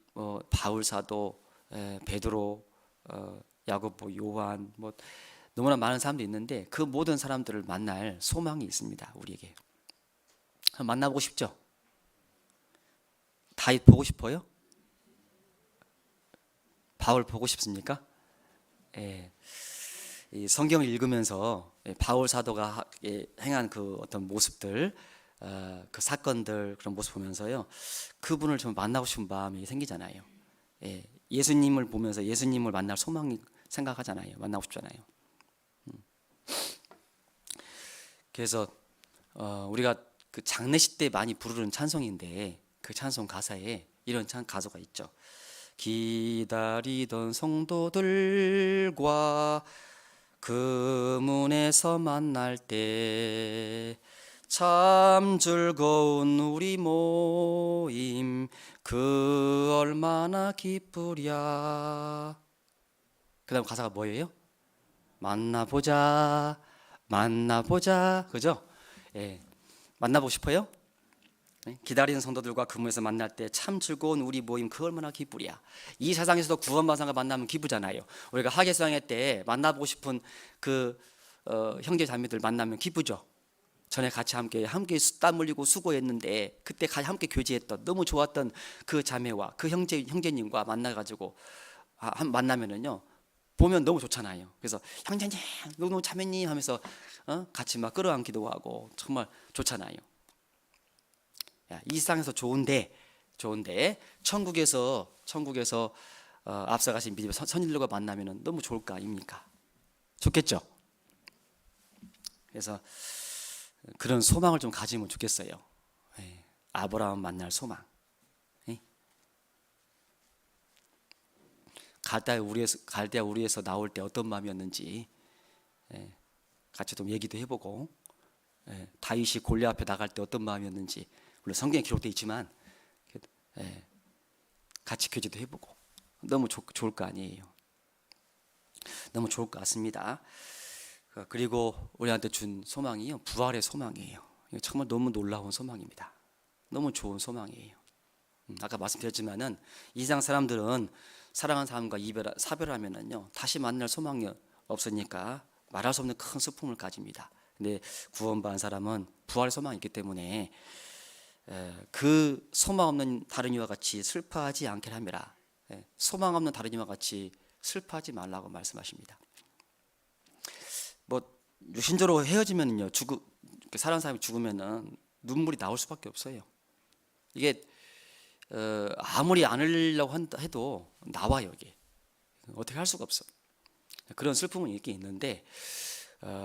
바울 사도, 베드로, 야고보, 요한, 뭐 너무나 많은 사람들이 있는데 그 모든 사람들을 만날 소망이 있습니다. 우리에게 만나보고 싶죠? 다윗 보고 싶어요? 바울 보고 싶습니까? 예. 이 성경을 읽으면서 바울 사도가 행한 그 어떤 모습들, 그 사건들, 그런 모습 보면서요, 그분을 좀 만나고 싶은 마음이 생기잖아요. 예. 예수님을 보면서 예수님을 만날 소망이 생각하잖아요. 만나고 싶잖아요. 그래서 우리가 그 장례식 때 많이 부르는 찬송인데 그 찬송 가사에 이런 가사가 있죠. 기다리던 성도들과 그 문에서 만날 때 참 즐거운 우리 모임 그 얼마나 기쁘랴. 그 다음 가사가 뭐예요? 만나보자 만나보자, 그죠? 예, 만나보고 싶어요? 기다리는 성도들과 그 문에서 만날 때 참 즐거운 우리 모임 그 얼마나 기쁘랴. 이 세상에서도 구원받은 사람과 만나면 기쁘잖아요. 우리가 하계상회 때 만나보고 싶은 그 형제 자매들 만나면 기쁘죠. 전에 같이 함께 땀 흘리고 수고했는데 그때 같이 함께 교제했던 너무 좋았던 그 자매와 그 형제님과 만나가지고 만나면은요, 보면 너무 좋잖아요. 그래서 형제님, 너무 자매님 하면서 같이 막 끌어안기도 하고 정말 좋잖아요. 이 세상에서 좋은데 천국에서 앞서가신 믿음의 선진들과 만나면은 너무 좋을 거 아닙니까? 좋겠죠. 그래서 그런 소망을 좀 가지면 좋겠어요. 아브라함 만날 소망. 갈대아 우리에서 나올 때 어떤 마음이었는지 같이 좀 얘기도 해보고, 다윗이 골리앗 앞에 나갈 때 어떤 마음이었는지 물론 성경에 기록되어 있지만 같이 교제도 해보고 너무 좋을 거 아니에요. 너무 좋을 것 같습니다. 그리고 우리한테 준 소망이요, 부활의 소망이에요. 정말 너무 놀라운 소망입니다. 너무 좋은 소망이에요. 아까 말씀드렸지만은 이 세상 사람들은 사랑하는 사람과 사별하면은요 다시 만날 소망이 없으니까 말할 수 없는 큰 슬픔을 가집니다. 근데 구원받은 사람은 부활의 소망이 있기 때문에 그 소망 없는 다른 이와 같이 슬퍼하지 않게 함이라. 소망 없는 다른 이와 같이 슬퍼하지 말라고 말씀하십니다. 뭐 유신적으로 헤어지면요, 사랑하는 사람이 죽으면은 눈물이 나올 수밖에 없어요. 이게 아무리 안 흘리려고 해도 나와요. 이게 어떻게 할 수가 없어. 그런 슬픔은 있긴 있는데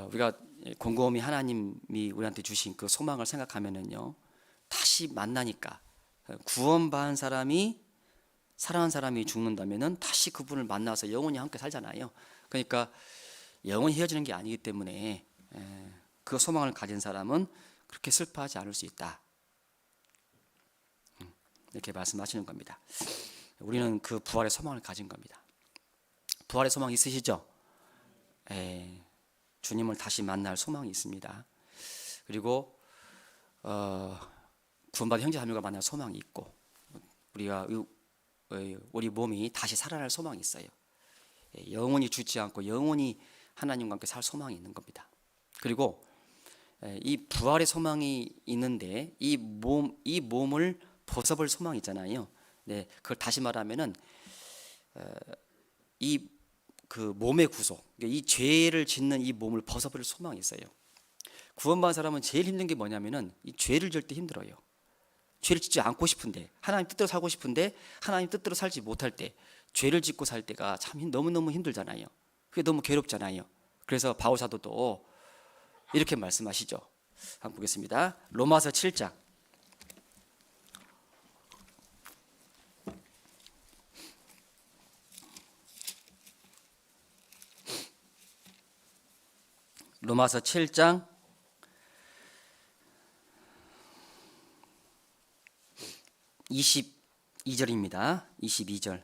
우리가 곰곰이 하나님이 우리한테 주신 그 소망을 생각하면은요, 다시 만나니까 구원받은 사람이, 사랑하는 사람이 죽는다면은 다시 그분을 만나서 영원히 함께 살잖아요. 그러니까 영원히 헤어지는 게 아니기 때문에 그 소망을 가진 사람은 그렇게 슬퍼하지 않을 수 있다, 이렇게 말씀하시는 겁니다. 우리는 그 부활의 소망을 가진 겁니다. 부활의 소망 있으시죠? 주님을 다시 만날 소망이 있습니다. 그리고 구원받은 형제 자매가 만날 소망이 있고, 우리 몸이 다시 살아날 소망이 있어요. 영원히 죽지 않고 영원히 하나님과 함께 살 소망이 있는 겁니다. 그리고 이 부활의 소망이 있는데 이 몸을 벗어볼 소망이 있잖아요. 그걸 다시 말하면은 이 그 몸의 구속, 이 죄를 짓는 이 몸을 벗어버릴 소망이 있어요. 구원받은 사람은 제일 힘든 게 뭐냐면은 이 죄를 질 때 힘들어요. 죄를 짓지 않고 싶은데, 하나님 뜻대로 살고 싶은데 하나님 뜻대로 살지 못할 때, 죄를 짓고 살 때가 참 너무너무 힘들잖아요. 그게 너무 괴롭잖아요. 그래서 바울 사도도 이렇게 말씀하시죠. 한번 보겠습니다. 로마서 7장. 로마서 7장 22절입니다. 22절.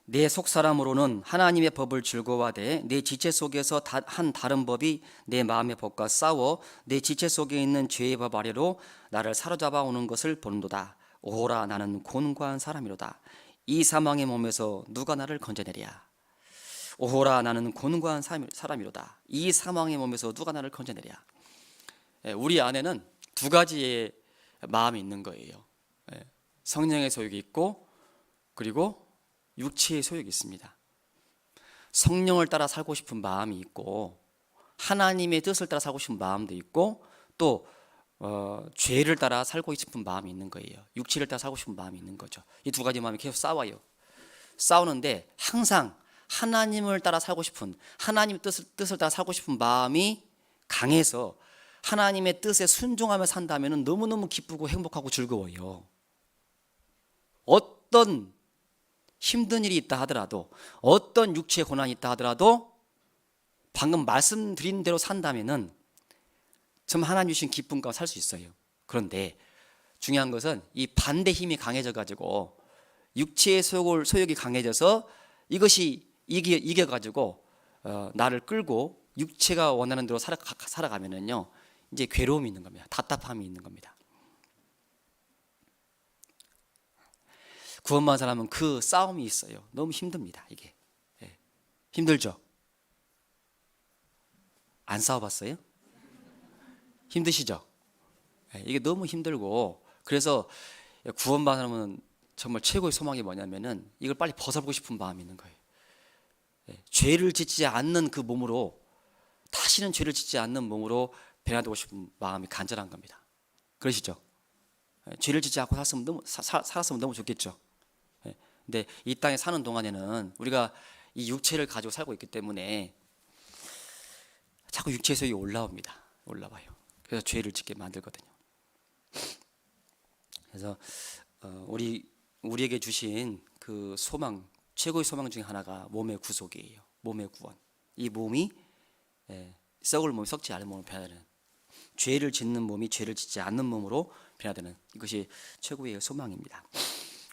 내 속사람으로는 하나님의 법을 즐거워하되 내 지체 속에서 한 다른 법이 내 마음의 법과 싸워 내 지체 속에 있는 죄의 법 아래로 나를 사로잡아 오는 것을 보는도다. 오호라, 나는 곤고한 사람이로다. 이 사망의 몸에서 누가 나를 건져내랴. 오호라, 나는 곤고한 사람이로다. 이 사망의 몸에서 누가 나를 건져내랴. 우리 안에는 두 가지의 마음이 있는 거예요. 성령의 소욕이 있고, 그리고 육체의 소욕이 있습니다. 성령을 따라 살고 싶은 마음이 있고, 하나님의 뜻을 따라 살고 싶은 마음도 있고, 또 죄를 따라 살고 싶은 마음이 있는 거예요. 육체를 따라 살고 싶은 마음이 있는 거죠. 이 두 가지 마음이 계속 싸워요. 싸우는데 항상 하나님을 따라 살고 싶은, 하나님의 뜻을 따라 살고 싶은 마음이 강해서 하나님의 뜻에 순종하며 산다면 너무너무 기쁘고 행복하고 즐거워요. 어떤 힘든 일이 있다 하더라도, 어떤 육체의 고난이 있다 하더라도 방금 말씀드린 대로 산다면 정말 하나님 주신 기쁨과 살 수 있어요. 그런데 중요한 것은 이 반대 힘이 강해져 가지고, 육체의 소욕이 강해져서 이것이 이겨 가지고 나를 끌고 육체가 원하는 대로 살아가면은요, 이제 괴로움이 있는 겁니다. 답답함이 있는 겁니다. 구원받은 사람은 그 싸움이 있어요. 너무 힘듭니다. 이게 힘들죠? 안 싸워봤어요? 힘드시죠? 이게 너무 힘들고, 그래서 구원받은 사람은 정말 최고의 소망이 뭐냐면은 이걸 빨리 벗어보고 싶은 마음이 있는 거예요. 죄를 짓지 않는 그 몸으로, 다시는 죄를 짓지 않는 몸으로 변화되고 싶은 마음이 간절한 겁니다. 그러시죠? 죄를 짓지 않고 살았으면 너무 좋겠죠. 근데 이 땅에 사는 동안에는 우리가 이 육체를 가지고 살고 있기 때문에 자꾸 육체의 소욕이 올라와요. 그래서 죄를 짓게 만들거든요. 그래서 우리에게 주신 그 소망, 최고의 소망 중에 하나가 몸의 구속이에요. 몸의 구원. 이 몸이 썩을 몸이 썩지 않은 몸으로 변화되는, 죄를 짓는 몸이 죄를 짓지 않는 몸으로 변화되는, 이것이 최고의 소망입니다.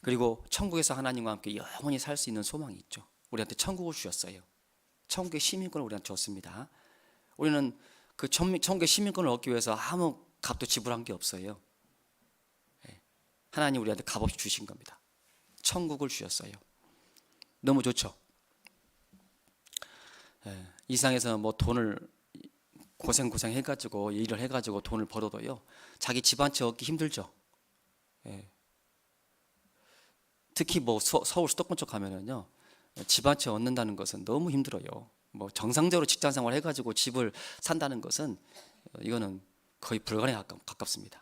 그리고 천국에서 하나님과 함께 영원히 살 수 있는 소망이 있죠. 우리한테 천국을 주셨어요. 천국의 시민권을 우리한테 줬습니다. 우리는 그 천국의 시민권을 얻기 위해서 아무 값도 지불한 게 없어요. 하나님 우리한테 값없이 주신 겁니다. 천국을 주셨어요. 너무 좋죠. 이 세상에서 뭐 돈을 고생 해가지고 일을 해가지고 돈을 벌어도요, 자기 집 한 채 얻기 힘들죠. 특히 뭐 서울 수도권 쪽 가면은요, 집 한 채 얻는다는 것은 너무 힘들어요. 뭐 정상적으로 직장 생활 해가지고 집을 산다는 것은 이거는 거의 불가능에 가깝습니다.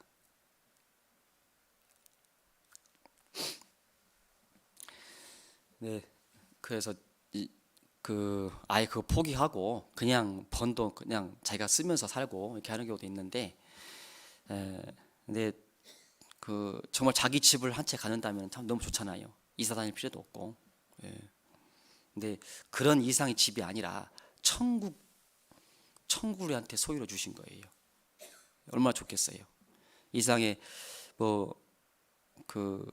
네, 그래서 아예 그거 포기하고 그냥 번 돈 그냥 자기가 쓰면서 살고 이렇게 하는 경우도 있는데, 근데 그 정말 자기 집을 한 채 갖는다면 참 너무 좋잖아요. 이사 다닐 필요도 없고. 근데 그런 이상의 집이 아니라 천국을 우리한테 소유로 주신 거예요. 얼마나 좋겠어요. 이상의 뭐 그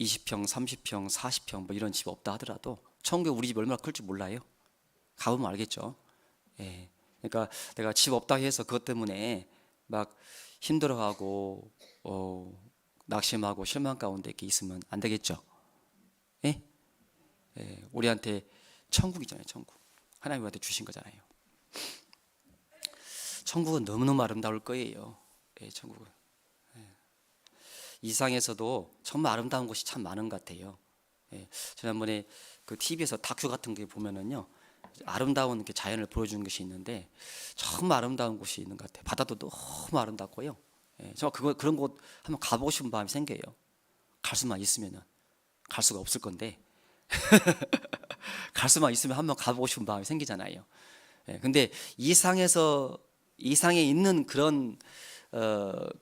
20평, 30평, 40평 뭐 이런 집 없다 하더라도 천국에 우리 집 얼마나 클지 몰라요. 가보면 알겠죠. 그러니까 내가 집 없다 해서 그것 때문에 막 힘들어하고 낙심하고 실망 가운데 이렇게 있으면 안 되겠죠. 우리한테 천국이잖아요. 천국. 하나님 우리한테 주신 거잖아요. 천국은 너무너무 아름다울 거예요. 천국은. 이 세상에서도 정말 아름다운 곳이 참 많은 것 같아요. 예, 지난번에 그 TV에서 다큐 같은 게 보면은요, 아름다운 그 자연을 보여주는 것이 있는데 정말 아름다운 곳이 있는 것 같아요. 바다도 너무 아름답고요. 예, 정말 그런 곳 한번 가보고 싶은 마음이 생겨요. 갈 수만 있으면은. 갈 수가 없을 건데 갈 수만 있으면 한번 가보고 싶은 마음이 생기잖아요. 예, 근데 이상에 있는 그런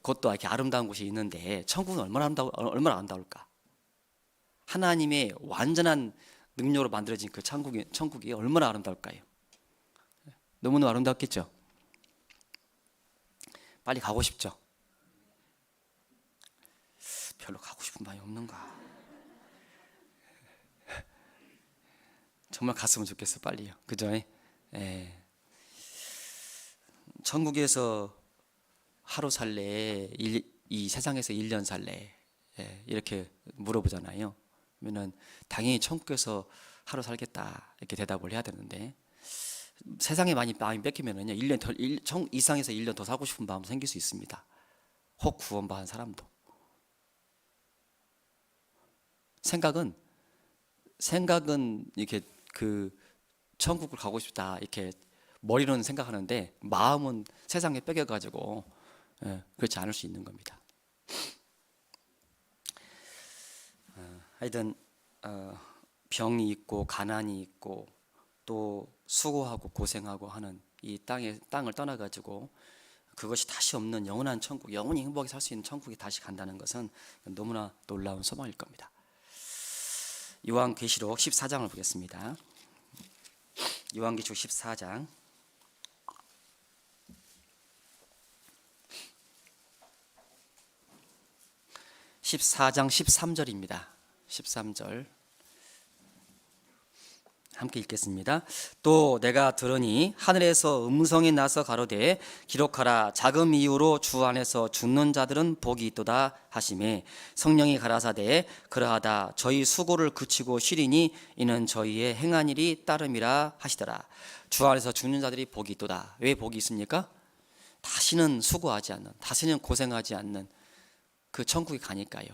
곳도 이렇게 아름다운 곳이 있는데 천국은 얼마나 아름다울까? 하나님의 완전한 능력으로 만들어진 그 천국이 얼마나 아름다울까요? 너무나 아름답겠죠. 빨리 가고 싶죠. 별로 가고 싶은 마음이 없는가? 정말 갔으면 좋겠어, 빨리요. 그죠? 예. 천국에서 하루 살래, 이 세상에서 1년 살래, 예, 이렇게 물어보잖아요. 그러면은 당연히 천국에서 하루 살겠다 이렇게 대답을 해야 되는데, 세상에 많이 마음이 뺏기면은요, 1년 더, 이상에서 1년 더 살고 싶은 마음 생길 수 있습니다. 혹 구원받은 사람도. 생각은 이렇게 그 천국을 가고 싶다 이렇게 머리로는 생각하는데 마음은 세상에 뺏겨가지고, 예, 그렇지 않을 수 있는 겁니다. 하여튼 병이 있고 가난이 있고 또 수고하고 고생하고 하는 이 땅을 떠나가지고 그것이 다시 없는 영원한 천국, 영원히 행복하게 살 수 있는 천국에 다시 간다는 것은 너무나 놀라운 소망일 겁니다. 요한계시록 14장을 보겠습니다. 요한계시록 14장 13절입니다. 13절 함께 읽겠습니다. 또 내가 들으니 하늘에서 음성이 나서 가로되 기록하라, 자금 이후로 주 안에서 죽는 자들은 복이 있도다 하시매, 성령이 가라사대 그러하다 저희 수고를 그치고 쉬리니 이는 저희의 행한 일이 따름이라 하시더라. 주 안에서 죽는 자들이 복이 있도다. 왜 복이 있습니까? 다시는 수고하지 않는, 다시는 고생하지 않는 그 천국에 가니까요.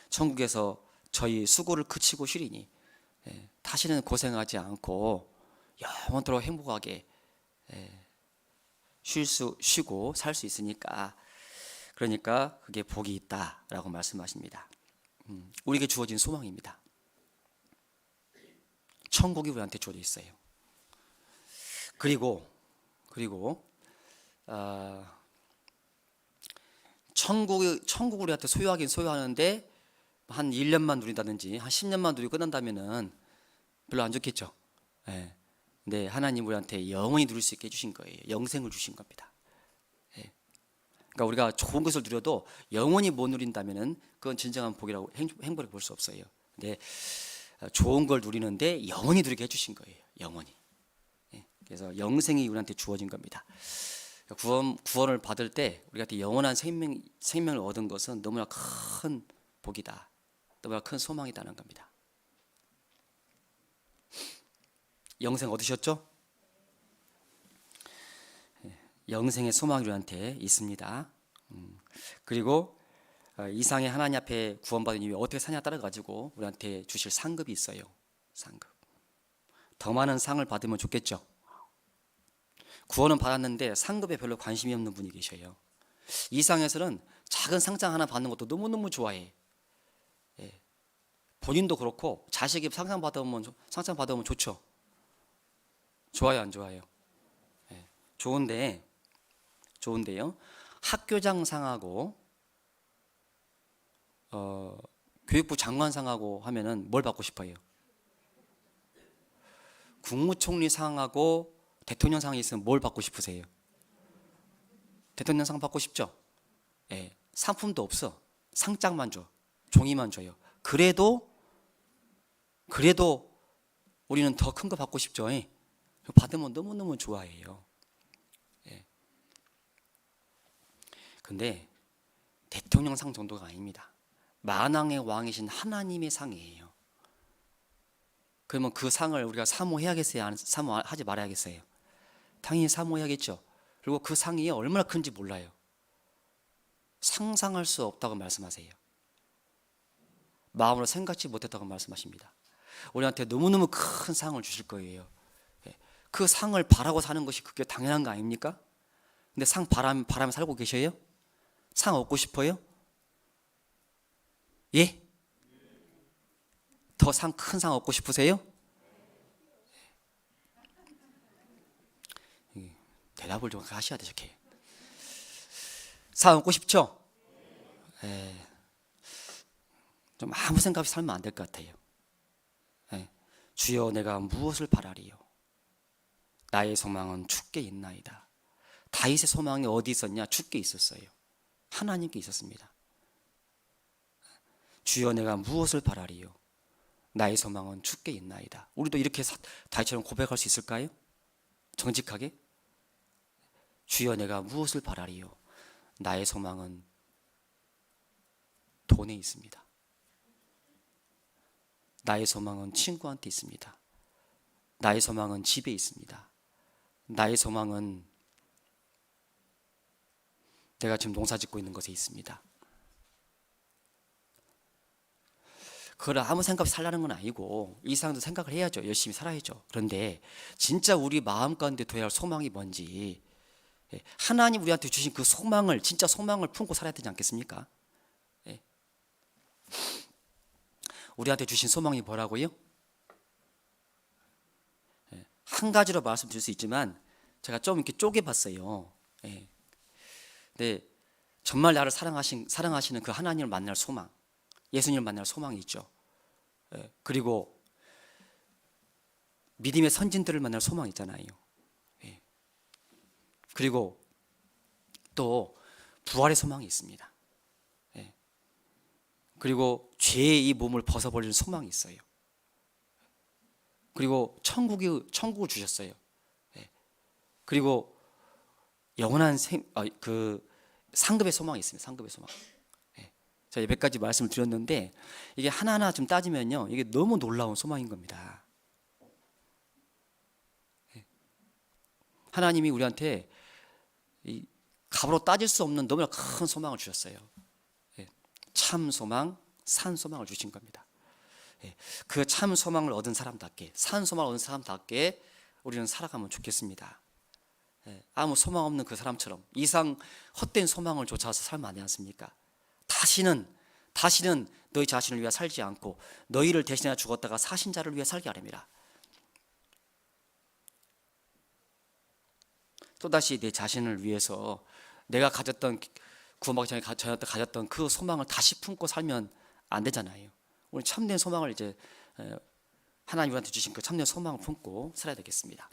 천국에서 저희 수고를 그치고 쉬리니, 다시는 고생하지 않고 영원토록 행복하게 쉬고 살 수 있으니까, 그러니까 그게 복이 있다라고 말씀하십니다. 우리에게 주어진 소망입니다. 천국이 우리한테 주어져 있어요. 그리고 천국을 우리한테 소유하긴 소유하는데 한 1년만 누린다든지 한 10년만 누리고 끝난다면은 별로 안 좋겠죠. 예. 근데 하나님 우리한테 영원히 누릴 수 있게 해주신 거예요. 영생을 주신 겁니다. 예. 그러니까 우리가 좋은 것을 누려도 영원히 못 누린다면은 그건 진정한 복이라고, 행복을 볼 수 없어요. 근데 좋은 걸 누리는데 영원히 누리게 해주신 거예요. 영원히. 예. 그래서 영생이 우리한테 주어진 겁니다. 구원을 받을 때 우리한테 영원한 생명을 얻은 것은 너무나 큰 복이다, 너무나 큰 소망이다는 겁니다. 영생 얻으셨죠? 영생의 소망이 우리한테 있습니다. 그리고 이상의 하나님 앞에 구원받은 이후에 어떻게 사냐 따라 가지고 우리한테 주실 상급이 있어요. 상급. 더 많은 상을 받으면 좋겠죠. 구원은 받았는데 상급에 별로 관심이 없는 분이 계셔요. 이 세상에서는 작은 상장 하나 받는 것도 너무너무 좋아해. 예. 본인도 그렇고 자식이 상장 받으면 좋죠. 좋아요, 안 좋아요? 예. 좋은데요. 학교장상하고 교육부 장관상하고 하면은 뭘 받고 싶어요? 국무총리상하고 대통령상이 있으면 뭘 받고 싶으세요? 대통령상 받고 싶죠? 예, 상품도 없어. 상장만 줘. 종이만 줘요. 그래도 우리는 더 큰 거 받고 싶죠. 예. 받으면 너무너무 좋아해요. 예. 근데 대통령상 정도가 아닙니다. 만왕의 왕이신 하나님의 상이에요. 그러면 그 상을 우리가 사모해야겠어요? 사모하지 말아야겠어요? 당연히 사모해야겠죠. 그리고 그 상이 얼마나 큰지 몰라요. 상상할 수 없다고 말씀하세요. 마음으로 생각지 못했다고 말씀하십니다. 우리한테 너무너무 큰 상을 주실 거예요. 그 상을 바라고 사는 것이 그게 당연한 거 아닙니까? 근데 상 바라며 살고 계셔요? 상 얻고 싶어요? 예? 더 큰 상 얻고 싶으세요? 대답을 좀 하셔야 돼요. 이렇게 상 얻고 싶죠? 좀 아무 생각 없이 살면 안 될 것 같아요. 주여 내가 무엇을 바라리요? 나의 소망은 주께 있나이다. 다윗의 소망이 어디 있었냐? 주께 있었어요. 하나님께 있었습니다. 주여 내가 무엇을 바라리요? 나의 소망은 주께 있나이다. 우리도 이렇게 다윗처럼 고백할 수 있을까요? 정직하게? 주여 내가 무엇을 바라리요? 나의 소망은 돈에 있습니다. 나의 소망은 친구한테 있습니다. 나의 소망은 집에 있습니다. 나의 소망은 내가 지금 농사 짓고 있는 것에 있습니다. 그걸 아무 생각 없이 살라는 건 아니고 이 세상도 생각을 해야죠. 열심히 살아야죠. 그런데 진짜 우리 마음 가운데 둬야 할 소망이 뭔지, 하나님 우리한테 주신 그 소망을, 진짜 소망을 품고 살아야 되지 않겠습니까? 우리한테 주신 소망이 뭐라고요? 한 가지로 말씀드릴 수 있지만 제가 좀 이렇게 쪼개봤어요. 네, 정말 나를 사랑하시는 그 하나님을 만날 소망, 예수님을 만날 소망이 있죠. 그리고 믿음의 선진들을 만날 소망이 있잖아요. 그리고 또 부활의 소망이 있습니다. 그리고 죄의 이 몸을 벗어버리는 소망이 있어요. 그리고 천국을 주셨어요. 그리고 영원한 상급의 소망이 있습니다. 상급의 소망. 제가 몇 가지 말씀을 드렸는데 이게 하나하나 좀 따지면요, 이게 너무 놀라운 소망인 겁니다. 하나님이 우리한테 이 값으로 따질 수 없는 너무나 큰 소망을 주셨어요. 참 소망, 산 소망을 주신 겁니다. 그 참 소망을 얻은 사람답게, 산 소망을 얻은 사람답게 우리는 살아가면 좋겠습니다. 아무 소망 없는 그 사람처럼 이상 헛된 소망을 쫓아서 살면 안 되지 않습니까? 다시는 너희 자신을 위해 살지 않고 너희를 대신하여 죽었다가 사신 자를 위해 살게 하렵니다. 또다시 내 자신을 위해서 내가 가졌던, 구원받기 전에 가졌던 그 소망을 다시 품고 살면 안 되잖아요. 우리 참된 소망을 이제 하나님 우리한테 주신 그 참된 소망을 품고 살아야 되겠습니다.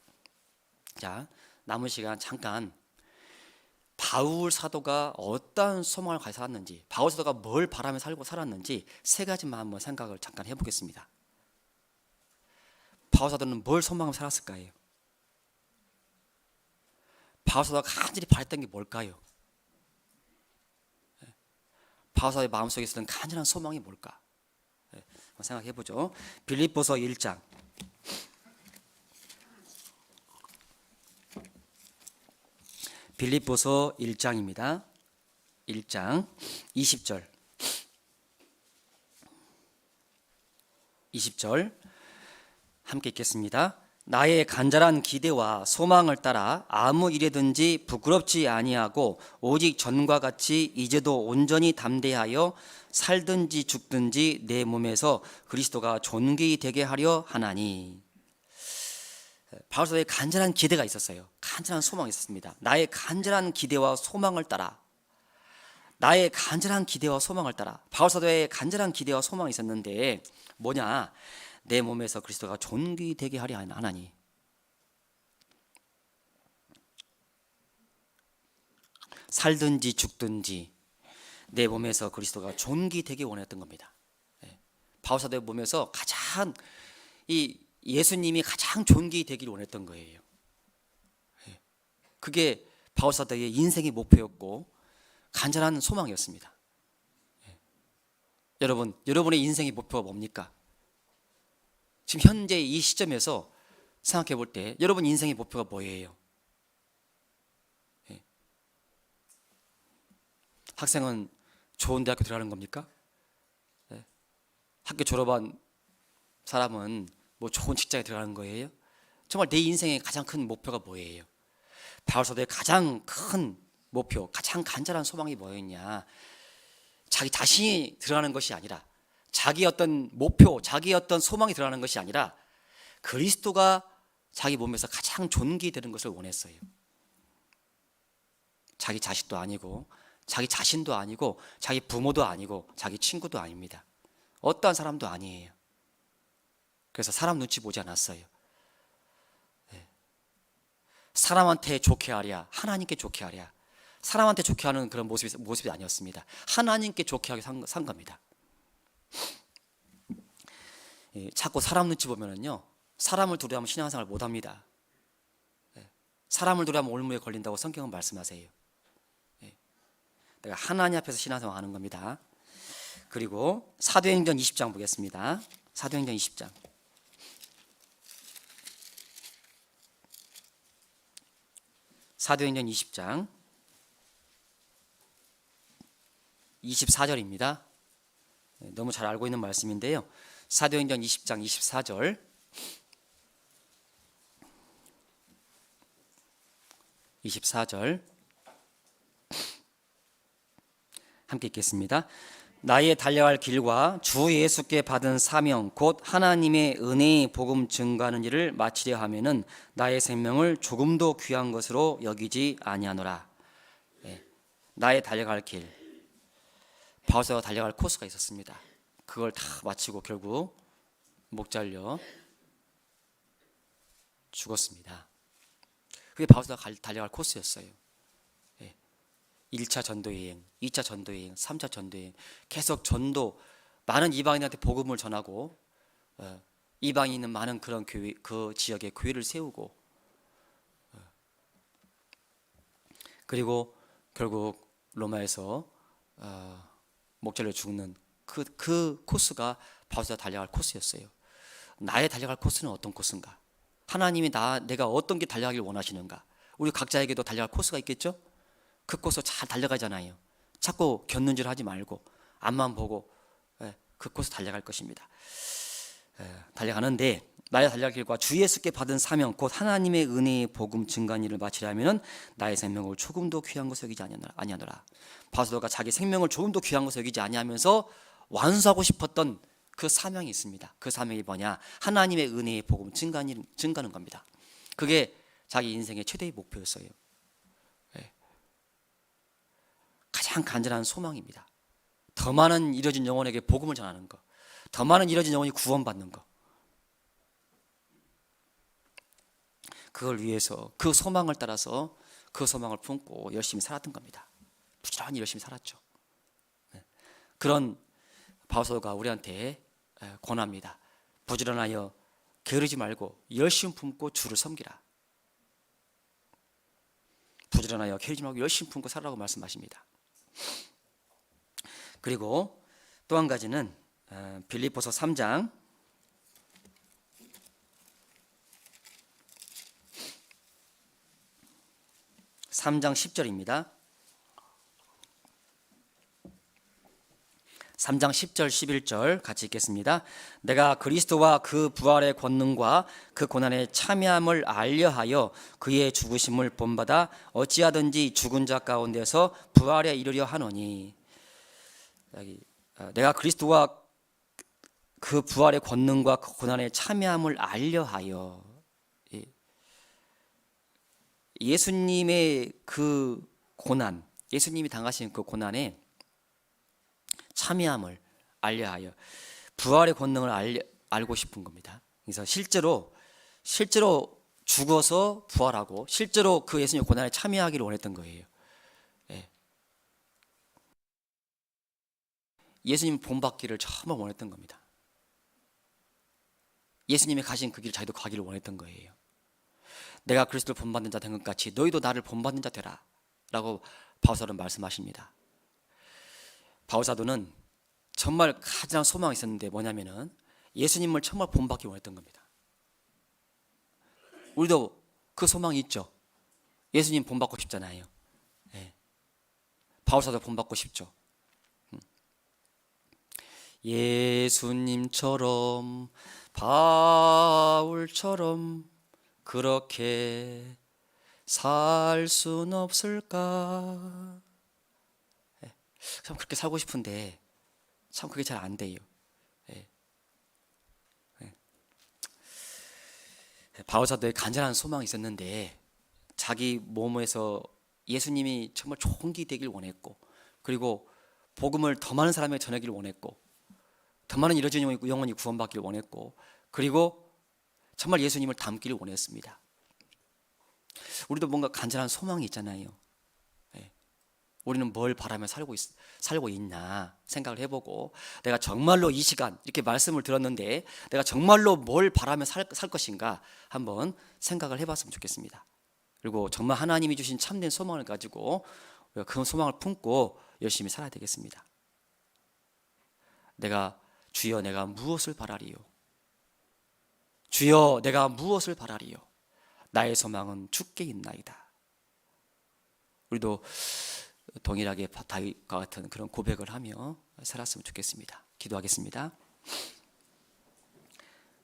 자, 남은 시간 잠깐 바울 사도가 어떤 소망을 가지고 살았는지, 바울 사도가 뭘 바라며 살고 살았는지 세 가지만 한번 생각을 잠깐 해보겠습니다. 바울 사도는 뭘 소망하며 살았을까요? 바울 사도가 간절히 바랬던 게 뭘까요? 바울 사도의 마음속에 있었던 간절한 소망이 뭘까? 한번 생각해 보죠. 빌립보서 1장. 빌립보서 1장입니다. 1장 20절. 20절 함께 읽겠습니다. 나의 간절한 기대와 소망을 따라 아무 일에든지 부끄럽지 아니하고 오직 전과 같이 이제도 온전히 담대하여 살든지 죽든지 내 몸에서 그리스도가 존귀 되게 하려 하나니. 바울 사도의 간절한 기대가 있었어요. 간절한 소망이 있었습니다. 나의 간절한 기대와 소망을 따라, 나의 간절한 기대와 소망을 따라. 바울 사도의 간절한 기대와 소망이 있었는데 뭐냐? 내 몸에서 그리스도가 존귀 되게 하려 하나니. 살든지 죽든지 내 몸에서 그리스도가 존귀 되게 원했던 겁니다. 바울 사도의 몸에서 가장 예수님이 가장 존귀 되기를 원했던 거예요. 그게 바울 사도의 인생의 목표였고 간절한 소망이었습니다. 여러분의 인생의 목표가 뭡니까? 지금 현재 이 시점에서 생각해 볼 때 여러분 인생의 목표가 뭐예요? 학생은 좋은 대학교 들어가는 겁니까? 예. 학교 졸업한 사람은 뭐 좋은 직장에 들어가는 거예요? 정말 내 인생의 가장 큰 목표가 뭐예요? 바울사도의 가장 큰 목표, 가장 간절한 소망이 뭐였냐? 자기 자신이 들어가는 것이 아니라, 자기 어떤 목표, 자기 어떤 소망이 들어가는 것이 아니라 그리스도가 자기 몸에서 가장 존귀되는 것을 원했어요. 자기 자식도 아니고, 자기 자신도 아니고, 자기 부모도 아니고, 자기 친구도 아닙니다. 어떠한 사람도 아니에요. 그래서 사람 눈치 보지 않았어요. 사람한테 좋게 하랴, 하나님께 좋게 하랴. 사람한테 좋게 하는 그런 모습이 아니었습니다. 하나님께 좋게 하게 산 겁니다. 자꾸 사람 눈치 보면은요, 사람을 두려워하면 신앙생활 못합니다. 사람을 두려워하면 올무에 걸린다고 성경은 말씀하세요. 내가 하나님 앞에서 신앙생활 하는 겁니다. 그리고 사도행전 20장 보겠습니다. 사도행전 20장. 사도행전 20장 24절입니다. 너무 잘 알고 있는 말씀인데요. 사도행전 20장 24절. 24절 함께 읽겠습니다. 나의 달려갈 길과 주 예수께 받은 사명 곧 하나님의 은혜의 복음 증거하는 일을 마치려 하면은 나의 생명을 조금도 귀한 것으로 여기지 아니하노라. 나의 달려갈 길, 바울사가 달려갈 코스가 있었습니다. 그걸 다 마치고 결국 목 잘려 죽었습니다. 그게 바울사가 달려갈 코스였어요. 1차 전도여행, 2차 전도여행, 3차 전도여행, 계속 전도, 많은 이방인한테 복음을 전하고 이방인 있는 많은 그런 교회, 그 지역에 교회를 세우고, 그리고 결국 로마에서 목절려 죽는 그 코스가 바울사가 달려갈 코스였어요. 나의 달려갈 코스는 어떤 코스인가? 하나님이 내가 어떤 게 달려가길 원하시는가? 우리 각자에게도 달려갈 코스가 있겠죠? 그 코스 잘 달려가잖아요. 자꾸 곁눈질 하지 말고 앞만 보고 그 코스 달려갈 것입니다. 달려가는데 나의 달려갈 길과 주 예수께 받은 사명 곧 하나님의 은혜의 복음 증거한 일을 마치려면 나의 생명을 조금도 귀한 것을 여기지 아니하노라. 바울사도가 자기 생명을 조금도 귀한 것을 여기지 아니하면서 완수하고 싶었던 그 사명이 있습니다. 그 사명이 뭐냐? 하나님의 은혜의 복음 증거하는 겁니다. 그게 자기 인생의 최대의 목표였어요. 가장 간절한 소망입니다. 더 많은 잃어진 영혼에게 복음을 전하는 것, 더 많은 잃어진 영혼이 구원받는 것, 그걸 위해서 그 소망을 따라서 그 소망을 품고 열심히 살았던 겁니다. 부지런히 열심히 살았죠. 그런 바울사도가 우리한테 권합니다. 부지런하여 게으르지 말고 열심히 품고 주를 섬기라. 부지런하여 게으르지 말고 열심히 품고 살라고 말씀하십니다. 그리고 또 한 가지는 빌립보서 3장 10절입니다. 3장 10절 11절 같이 읽겠습니다. 내가 그리스도와 그 부활의 권능과 그 고난에 참여함을 알려하여 그의 죽으심을 본받아 어찌하든지 죽은 자 가운데서 부활에 이르려 하노니. 내가 그리스도와 그 부활의 권능과 그 고난에 참여함을 알려하여, 예수님의 그 고난, 예수님이 당하신 그 고난에 참여함을 알려하여 부활의 권능을 알고 싶은 겁니다. 그래서 실제로 죽어서 부활하고 실제로 그 예수님의 고난에 참여하기를 원했던 거예요. 예수님 본받기를 정말 원했던 겁니다. 예수님이 가신 그 길을 자기도 가기를 원했던 거예요. 내가 그리스도를 본받는 자 된 것 같이 너희도 나를 본받는 자 되라 라고 바울사도는 말씀하십니다. 바울사도는 정말 가장 소망이 있었는데 뭐냐면은 예수님을 정말 본받기 원했던 겁니다. 우리도 그 소망이 있죠. 예수님 본받고 싶잖아요. 바울사도 본받고 싶죠. 예수님처럼 바울처럼 그렇게 살 순 없을까? 참 그렇게 살고 싶은데 참 그게 잘 안 돼요. 예. 바울사도의 간절한 소망이 있었는데 자기 몸에서 예수님이 정말 종기 되길 원했고, 그리고 복음을 더 많은 사람에게 전하기를 원했고, 더 많은 이뤄진 영혼이 구원받기를 원했고, 그리고 정말 예수님을 닮기를 원했습니다. 우리도 뭔가 간절한 소망이 있잖아요. 예. 우리는 뭘 바라며 살고 있나 생각을 해보고, 내가 정말로 이 시간 이렇게 말씀을 들었는데 내가 정말로 뭘 바라며 살 것인가 한번 생각을 해봤으면 좋겠습니다. 그리고 정말 하나님이 주신 참된 소망을 가지고 우리가 그 소망을 품고 열심히 살아야 되겠습니다. 주여 내가 무엇을 바라리요? 주여 내가 무엇을 바라리요? 나의 소망은 주께 있나이다. 우리도 동일하게 다윗과 같은 그런 고백을 하며 살았으면 좋겠습니다. 기도하겠습니다.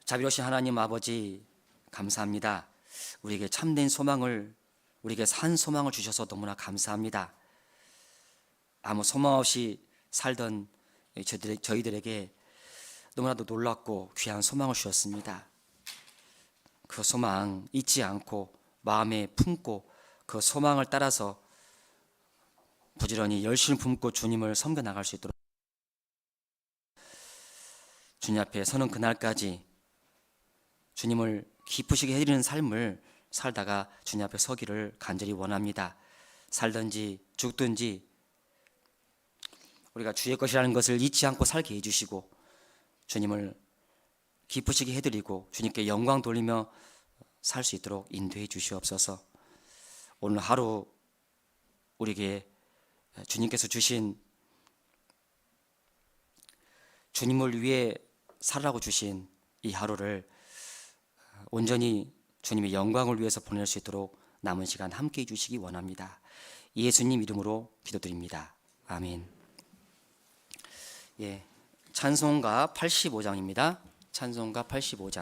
자비로우신 하나님 아버지, 감사합니다. 우리에게 참된 소망을, 우리에게 산 소망을 주셔서 너무나 감사합니다. 아무 소망 없이 살던 저희들에게 너무나도 놀랍고 귀한 소망을 주셨습니다. 그 소망 잊지 않고 마음에 품고 그 소망을 따라서 부지런히 열심히 품고 주님을 섬겨 나갈 수 있도록, 주님 앞에 서는 그날까지 주님을 기쁘시게 해드리는 삶을 살다가 주님 앞에 서기를 간절히 원합니다. 살든지 죽든지 우리가 주의 것이라는 것을 잊지 않고 살게 해주시고, 주님을 기쁘시게 해드리고 주님께 영광 돌리며 살 수 있도록 인도해 주시옵소서. 오늘 하루 우리에게 주님께서 주신, 주님을 위해 살라고 주신 이 하루를 온전히 주님의 영광을 위해서 보낼 수 있도록 남은 시간 함께 해주시기 원합니다. 예수님 이름으로 기도드립니다. 아멘. 예, 찬송가 85장입니다. 찬송가 85장.